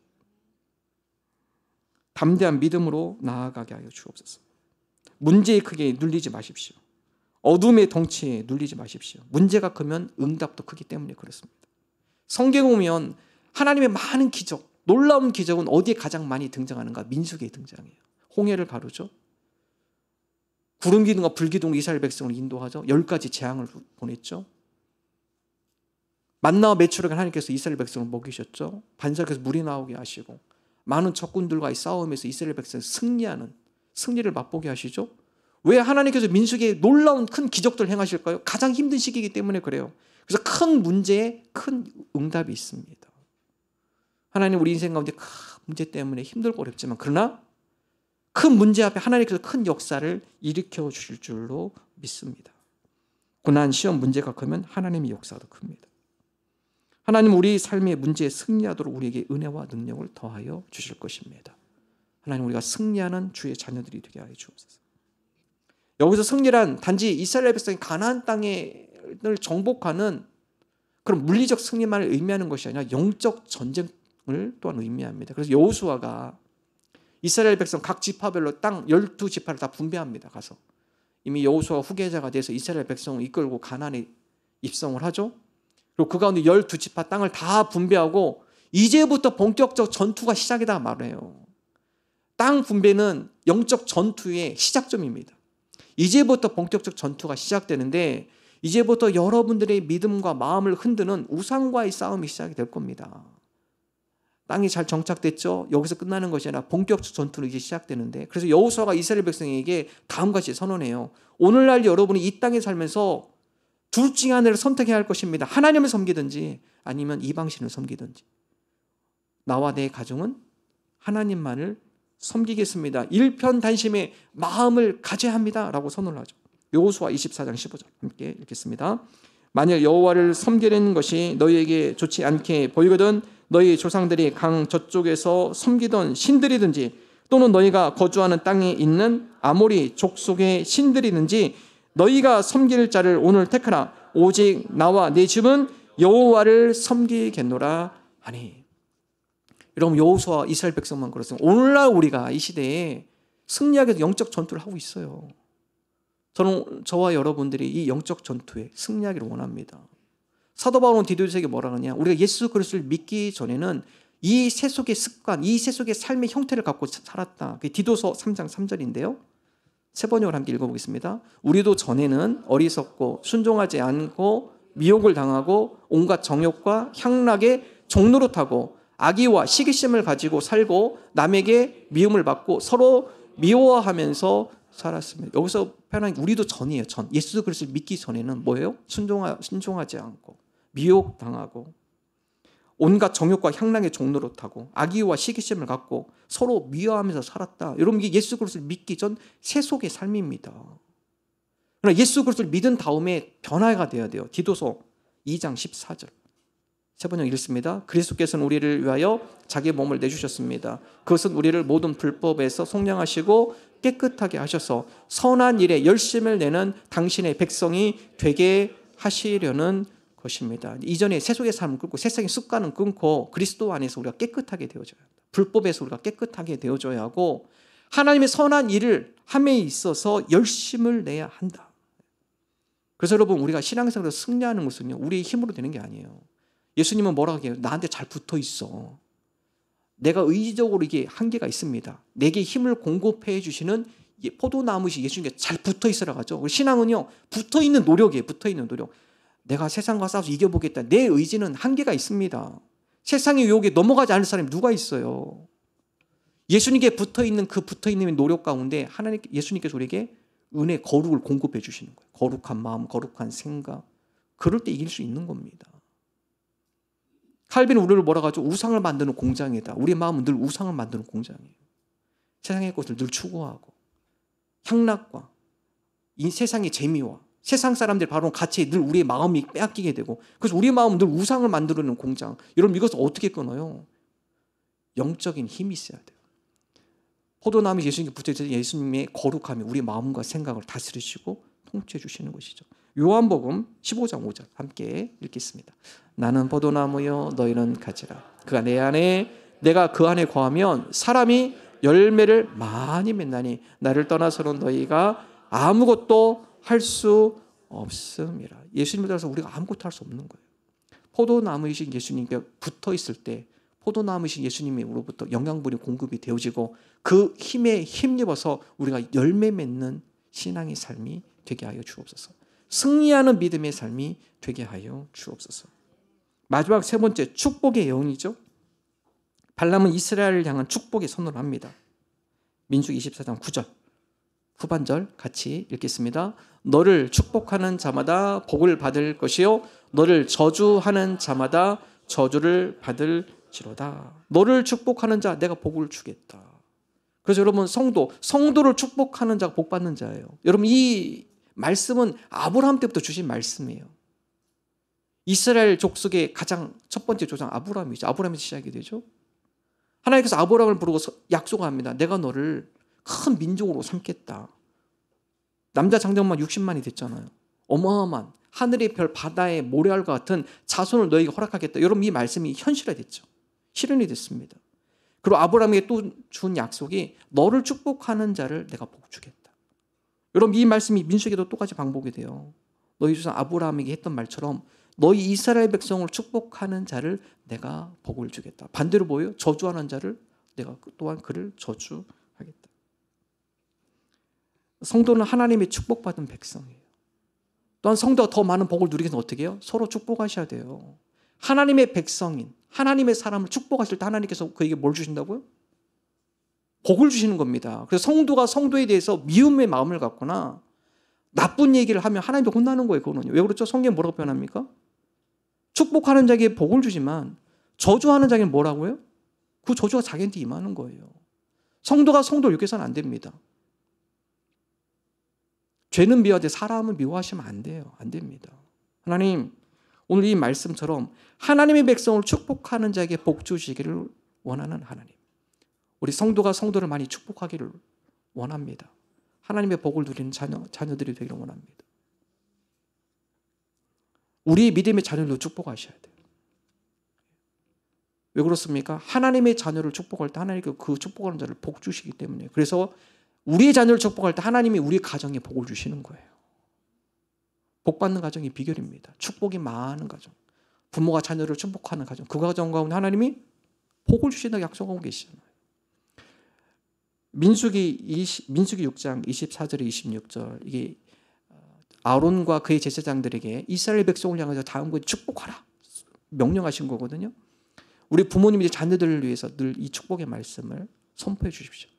담대한 믿음으로 나아가게 하여 주옵소서. 문제의 크기에 눌리지 마십시오. 어둠의 덩치에 눌리지 마십시오. 문제가 크면 응답도 크기 때문에 그렇습니다. 성경에 보면 하나님의 많은 기적, 놀라운 기적은 어디에 가장 많이 등장하는가? 민수기에 등장해요. 홍해를 가르죠. 구름 기둥과 불 기둥으로 이스라엘 백성을 인도하죠. 10가지 재앙을 보냈죠. 만나와 메추라기 하나님께서 이스라엘 백성을 먹이셨죠. 반석에서 물이 나오게 하시고 많은 적군들과의 싸움에서 이스라엘 백성이 승리를 맛보게 하시죠. 왜 하나님께서 민수기에 놀라운 큰 기적들을 행하실까요? 가장 힘든 시기이기 때문에 그래요. 그래서 큰 문제에 큰 응답이 있습니다. 하나님 우리 인생 가운데 큰 문제 때문에 힘들고 어렵지만 그러나 큰 문제 앞에 하나님께서 큰 역사를 일으켜 주실 줄로 믿습니다. 고난, 시험, 문제가 크면 하나님의 역사도 큽니다. 하나님 우리 삶의 문제에 승리하도록 우리에게 은혜와 능력을 더하여 주실 것입니다. 하나님 우리가 승리하는 주의 자녀들이 되게 하여 주옵소서. 여기서 승리란 단지 이스라엘 백성이 가나안 땅을 정복하는 그런 물리적 승리만을 의미하는 것이 아니라 영적 전쟁을 또한 의미합니다. 그래서 여호수아가 이스라엘 백성 각 지파별로 땅 12지파를 다 분배합니다. 가서 이미 여호수아가 후계자가 돼서 이스라엘 백성을 이끌고 가나안에 입성을 하죠. 그리고 그 가운데 12지파 땅을 다 분배하고 이제부터 본격적 전투가 시작이다 말해요. 땅 분배는 영적 전투의 시작점입니다. 이제부터 본격적 전투가 시작되는데 이제부터 여러분들의 믿음과 마음을 흔드는 우상과의 싸움이 시작이 될 겁니다. 땅이 잘 정착됐죠? 여기서 끝나는 것이 아니라 본격적 전투로 이제 시작되는데 그래서 여호수아가 이스라엘 백성에게 다음과 같이 선언해요. 오늘날 여러분이 이 땅에 살면서 둘 중에 하나를 선택해야 할 것입니다. 하나님을 섬기든지 아니면 이방신을 섬기든지. 나와 내 가정은 하나님만을 섬기겠습니다. 일편단심의 마음을 가져야 합니다. 라고 선언을 하죠. 여호수아 24장 15절 함께 읽겠습니다. 만일 여호와를 섬기는 것이 너희에게 좋지 않게 보이거든 너희 조상들이 강 저쪽에서 섬기던 신들이든지 또는 너희가 거주하는 땅에 있는 아모리 족속의 신들이든지 너희가 섬길 자를 오늘 택하라. 오직 나와 내 집은 여호와를 섬기겠노라 하니. 여러분 여호수아 이스라엘 백성만 그렇습니다. 오늘날 우리가 이 시대에 승리하기 위해서 영적 전투를 하고 있어요. 저는 저와 여러분들이 이 영적 전투에 승리하기를 원합니다. 사도 바울은 디도서에게 뭐라 하느냐? 우리가 예수 그리스도를 믿기 전에는 이 세속의 습관, 이 세속의 삶의 형태를 갖고 살았다. 그게 디도서 3장 3절인데요. 세 번역을 함께 읽어보겠습니다. 우리도 전에는 어리석고 순종하지 않고 미혹을 당하고 온갖 정욕과 향락의 종노릇하고 악의와 시기심을 가지고 살고 남에게 미움을 받고 서로 미워하면서 살았습니다. 여기서 표현한 우리도 전이에요. 전. 예수 그리스도를 믿기 전에는 뭐예요? 순종하지 않고 미혹당하고 온갖 정욕과 향락의 종노릇하고 악의와 시기심을 갖고 서로 미워하면서 살았다. 여러분 이게 예수 그리스도를 믿기 전 세속의 삶입니다. 그러나 예수 그리스도를 믿은 다음에 변화가 되어야 돼요. 디도서 2장 14절 세 번역 읽습니다. 그리스도께서는 우리를 위하여 자기 몸을 내주셨습니다. 그것은 우리를 모든 불법에서 속량하시고 깨끗하게 하셔서 선한 일에 열심을 내는 당신의 백성이 되게 하시려는 것입니다. 이전에 세속의 삶을 끊고 세상의 습관은 끊고 그리스도 안에서 우리가 깨끗하게 되어져야 합니다. 불법에서 우리가 깨끗하게 되어져야 하고 하나님의 선한 일을 함에 있어서 열심을 내야 한다. 그래서 여러분 우리가 신앙생활에서 승리하는 것은요 우리의 힘으로 되는 게 아니에요. 예수님은 뭐라고 해요? 나한테 잘 붙어 있어. 내가 의지적으로 이게 한계가 있습니다. 내게 힘을 공급해 주시는 포도나무시 예수님께 잘 붙어 있으라고 하죠. 신앙은요 붙어 있는 노력이에요. 붙어 있는 노력. 내가 세상과 싸워서 이겨보겠다. 내 의지는 한계가 있습니다. 세상의 유혹에 넘어가지 않을 사람이 누가 있어요? 예수님께 붙어 있는 그 붙어 있는 노력 가운데 예수님께서 우리에게 은혜, 거룩을 공급해 주시는 거예요. 거룩한 마음, 거룩한 생각. 그럴 때 이길 수 있는 겁니다. 칼빈은 우리를 뭐라고 하죠? 우상을 만드는 공장이다. 우리의 마음은 늘 우상을 만드는 공장이에요. 세상의 것을 늘 추구하고 향락과 이 세상의 재미와 세상 사람들이 바로 가치에 늘 우리의 마음이 빼앗기게 되고 그래서 우리의 마음은 늘 우상을 만드는 공장. 여러분 이것을 어떻게 끊어요? 영적인 힘이 있어야 돼요. 포도나무 예수님께 붙어있는 예수님의 거룩함이 우리 마음과 생각을 다스리시고 통치해 주시는 것이죠. 요한복음 15장 5절 함께 읽겠습니다. 나는 포도나무요 너희는 가지라. 그가 내 안에 내가 그 안에 거하면 사람이 열매를 많이 맺나니 나를 떠나서는 너희가 아무것도 할 수 없음이라. 예수님을 따라서 우리가 아무것도 할 수 없는 거예요. 포도나무이신 예수님께 붙어 있을 때 포도나무이신 예수님으로부터 영양분이 공급이 되어지고 그 힘에 힘입어서 우리가 열매 맺는 신앙의 삶이 되게 하여 주옵소서. 승리하는 믿음의 삶이 되게 하여 주옵소서. 마지막 세 번째 축복의 예언이죠. 발람은 이스라엘을 향한 축복의 선언을 합니다. 민수기 24장 9절 후반절 같이 읽겠습니다. 너를 축복하는 자마다 복을 받을 것이요 너를 저주하는 자마다 저주를 받을지로다. 너를 축복하는 자 내가 복을 주겠다. 그래서 여러분 성도를 축복하는 자가 복 받는 자예요. 여러분 이 말씀은 아브라함 때부터 주신 말씀이에요. 이스라엘 족속의 가장 첫 번째 조상 아브라함이죠. 아브라함에서 시작이 되죠. 하나님께서 아브라함을 부르고 약속합니다. 내가 너를 큰 민족으로 삼겠다. 남자 장정만 60만이 됐잖아요. 어마어마한 하늘의 별 바다의 모래알과 같은 자손을 너에게 허락하겠다. 여러분 이 말씀이 현실화됐죠. 실현이 됐습니다. 그리고 아브라함에게 또 준 약속이 너를 축복하는 자를 내가 복 주겠다. 여러분 이 말씀이 민수기에도 똑같이 반복이 돼요. 너희 조상 아브라함에게 했던 말처럼 너희 이스라엘 백성을 축복하는 자를 내가 복을 주겠다. 반대로 뭐예요? 저주하는 자를 내가 또한 그를 저주하겠다. 성도는 하나님의 축복받은 백성이에요. 또한 성도가 더 많은 복을 누리기 위해서 어떻게 해요? 서로 축복하셔야 돼요. 하나님의 백성인 하나님의 사람을 축복하실 때 하나님께서 그에게 뭘 주신다고요? 복을 주시는 겁니다. 그래서 성도가 성도에 대해서 미움의 마음을 갖거나 나쁜 얘기를 하면 하나님도 혼나는 거예요. 그거는요. 왜 그렇죠? 성경이 뭐라고 표현합니까? 축복하는 자에게 복을 주지만 저주하는 자에게는 뭐라고요? 그 저주가 자기한테 임하는 거예요. 성도가 성도를 욕해서는 안 됩니다. 죄는 미워하되 사람을 미워하시면 안 돼요. 안 됩니다. 하나님 오늘 이 말씀처럼 하나님의 백성을 축복하는 자에게 복 주시기를 원하는 하나님. 우리 성도가 성도를 많이 축복하기를 원합니다. 하나님의 복을 누리는 자녀들이 되기를 원합니다. 우리 믿음의 자녀를 축복하셔야 돼요. 왜 그렇습니까? 하나님의 자녀를 축복할 때 하나님께 그 축복하는 자를 복 주시기 때문에. 그래서 우리의 자녀를 축복할 때 하나님이 우리 가정에 복을 주시는 거예요. 복 받는 가정이 비결입니다. 축복이 많은 가정. 부모가 자녀를 축복하는 가정. 그 가정 가운데 하나님이 복을 주신다고 약속하고 계시잖아요. 민수기 6장 24절에 26절 이게 아론과 그의 제사장들에게 이스라엘 백성을 향해서 다음과 축복하라 명령하신 거거든요. 우리 부모님이 자녀들을 위해서 늘 이 축복의 말씀을 선포해 주십시오.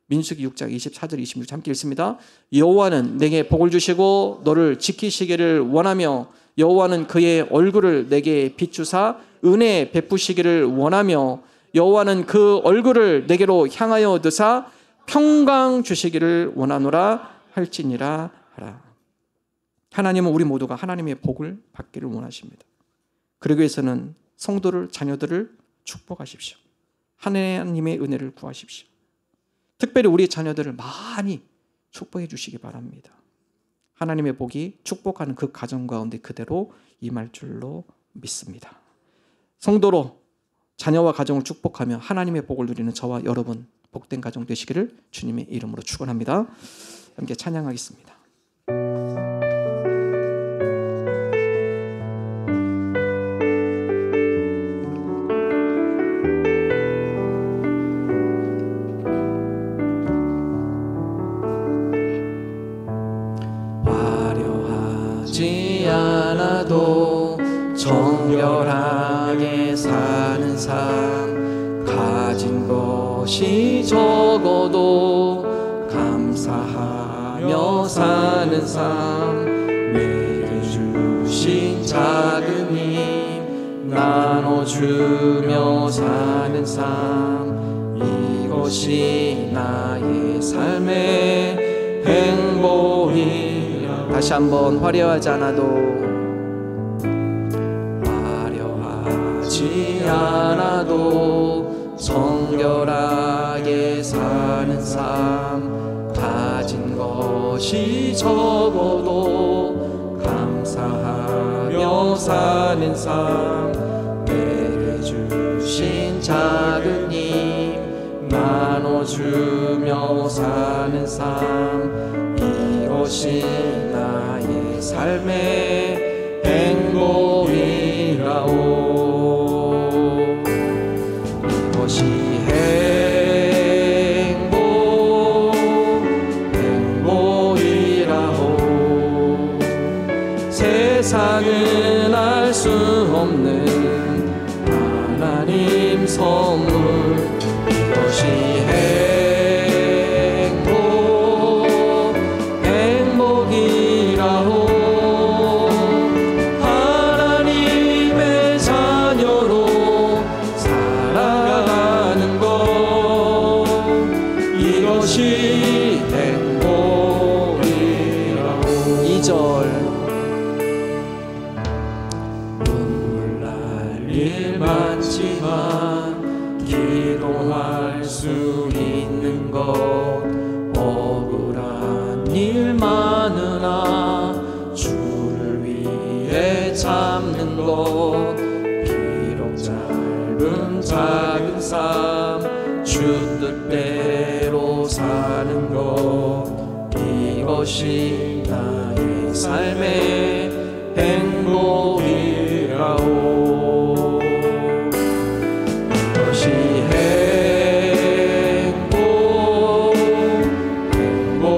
민수기 6장 24절 26절 함께 읽습니다. 여호와는 내게 복을 주시고 너를 지키시기를 원하며 여호와는 그의 얼굴을 내게 비추사 은혜 베푸시기를 원하며 여호와는 그 얼굴을 내게로 향하여 드사 평강 주시기를 원하노라 할지니라 하라. 하나님은 우리 모두가 하나님의 복을 받기를 원하십니다. 그러기 위해서는 성도를 자녀들을 축복하십시오. 하나님의 은혜를 구하십시오. 특별히 우리 자녀들을 많이 축복해 주시기 바랍니다. 하나님의 복이 축복하는 그 가정 가운데 그대로 임할 줄로 믿습니다. 성도로 자녀와 가정을 축복하며 하나님의 복을 누리는 저와 여러분 복된 가정 되시기를 주님의 이름으로 축원합니다. 함께 찬양하겠습니다. 화려하지 않아도 정결하게 사는 삶, 가진 것이 적어도 감사하며 사는 삶, 내게 주신 작은 힘 나눠주며 사는 삶, 이것이 나의 삶의 행복이라. 다시 한번 화려하지 않아도 않아도 정결하게 사는 삶, 가진 것이 적어도 감사하며 사는 삶, 내게 주신 작은 힘 나눠주며 사는 삶, 이것이 나의 삶의 행복이라오. 이것이 행복이라오. 세상은 알 수 없는 하나님 선물, 이것이 행복이라오. 하나님의 자녀로 살아가는 것, 이것이 행복이라오. 2절 눈물 날 일 많지만 기도할 수 있는 것, 억울한 일 많으나 주를 위해 참는 것, 비록 짧은 작은 삶 주 뜻대로 사는 것, 이것이 나의 삶의 행복이라오. 이것이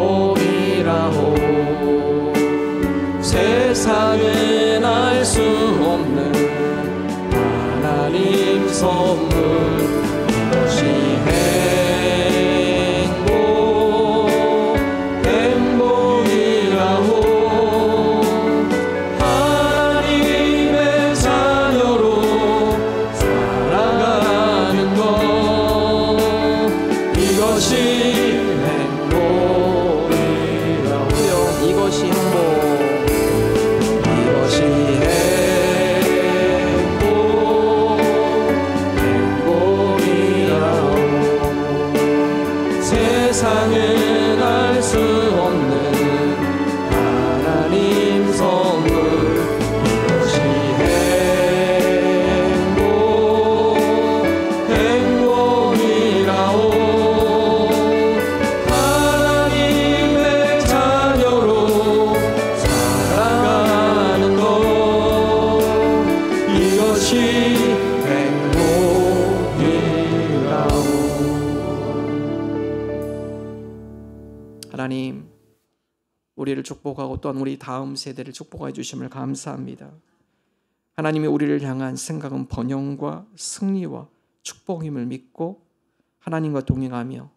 행복이라오. 세상은 알 수 없는 하나님 선물, 이것이 행복이라오. 하나님의 자녀로 살아가는 것, 이것이 행복이라오. 이것이 행복. 이것이 행복이라오. 세상은 알 수 없는 하나님 선물, 이것이 행복이라오. 하나님의 자녀로 살아가는 것, 이것이 행복이라오. 하나님, 우리를 축복하고 또한 우리 다음 세대를 축복해 주심을 감사합니다. 하나님이 우리를 향한 생각은 번영과 승리와 축복임을 믿고 하나님과 동행하며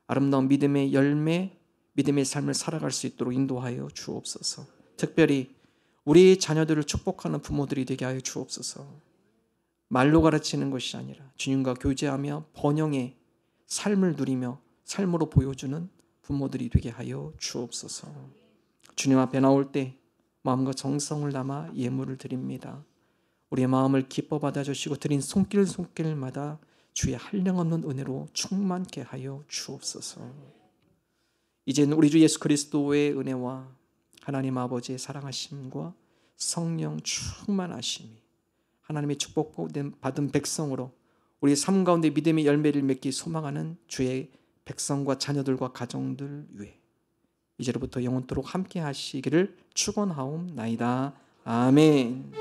아름다운 믿음의 열매, 믿음의 삶을 살아갈 수 있도록 인도하여 주옵소서. 특별히 우리 자녀들을 축복하는 부모들이 되게 하여 주옵소서. 말로 가르치는 것이 아니라 주님과 교제하며 번영의 삶을 누리며 삶으로 보여주는 부모들이 되게 하여 주옵소서. 주님 앞에 나올 때 마음과 정성을 담아 예물을 드립니다. 우리의 마음을 기뻐 받아주시고 드린 손길마다 주의 한량없는 은혜로 충만케 하여 주옵소서. 이제는 우리 주 예수 그리스도의 은혜와 하나님 아버지의 사랑하심과 성령 충만하심이 하나님의 축복받은 백성으로 우리 삶 가운데 믿음의 열매를 맺기 소망하는 주의 백성과 자녀들과 가정들 위해 이제로부터 영원토록 함께 하시기를 축원하옵나이다. 아멘.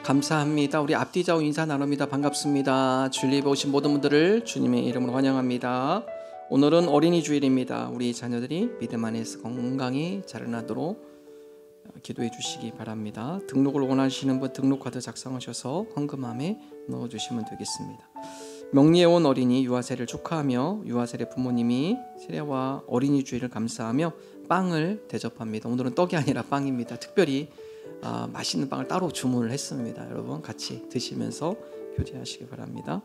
감사합니다. 우리 앞뒤좌우 인사 나눕니다. 반갑습니다. 주일에 오신 모든 분들을 주님의 이름으로 환영합니다. 오늘은 어린이 주일입니다. 우리 자녀들이 믿음 안에서 건강히 자라나도록 기도해 주시기 바랍니다. 등록을 원하시는 분 등록카드 작성하셔서 헌금함에 넣어주시면 되겠습니다. 명리에 온 어린이 유아세를 축하하며 유아세례 부모님이 세례와 어린이 주일을 감사하며 빵을 대접합니다. 오늘은 떡이 아니라 빵입니다. 특별히 맛있는 빵을 따로 주문을 했습니다. 여러분 같이 드시면서 교제하시기 바랍니다.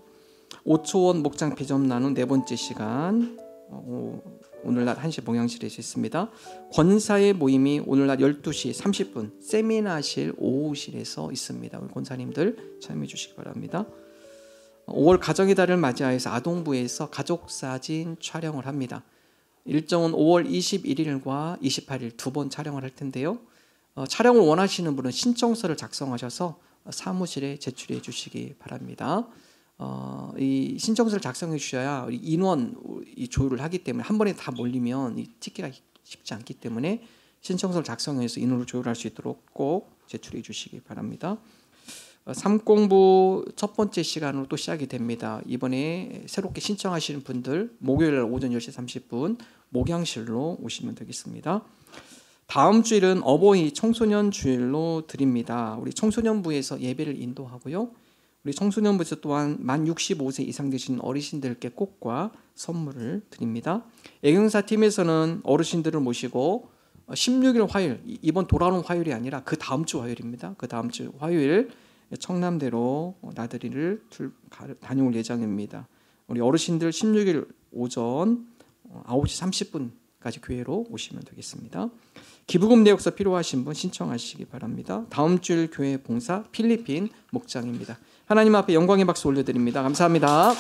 5초원 목장 비전 나눈 네 번째 시간 오늘날 1시 봉양실에서 있습니다. 권사의 모임이 오늘날 12시 30분 세미나실 5호실에서 있습니다. 우리 권사님들 참여해 주시기 바랍니다. 5월 가정의 달을 맞이하여서 아동부에서 가족사진 촬영을 합니다. 일정은 5월 21일과 28일 두 번 촬영을 할 텐데요. 촬영을 원하시는 분은 신청서를 작성하셔서 사무실에 제출해 주시기 바랍니다. 이 신청서를 작성해 주셔야 인원 조율을 하기 때문에 한 번에 다 몰리면 찍기가 쉽지 않기 때문에 신청서를 작성해서 인원을 조율할 수 있도록 꼭 제출해 주시기 바랍니다. 삶공부 첫 번째 시간으로 또 시작이 됩니다. 이번에 새롭게 신청하시는 분들 목요일 오전 10시 30분 목양실로 오시면 되겠습니다. 다음 주일은 어버이 청소년 주일로 드립니다. 우리 청소년부에서 예배를 인도하고요. 우리 청소년부에서 또한 만 65세 이상 되신 어르신들께 꽃과 선물을 드립니다. 애경사 팀에서는 어르신들을 모시고 16일 화요일, 이번 돌아오는 화요일이 아니라 그 다음 주 화요일입니다. 그 다음 주 화요일 청남대로 나들이를 다녀올 예정입니다. 우리 어르신들 16일 오전 9시 30분까지 교회로 오시면 되겠습니다. 기부금 내역서 필요하신 분 신청하시기 바랍니다. 다음 주일 교회 봉사 필리핀 목장입니다. 하나님 앞에 영광의 박수 올려드립니다. 감사합니다.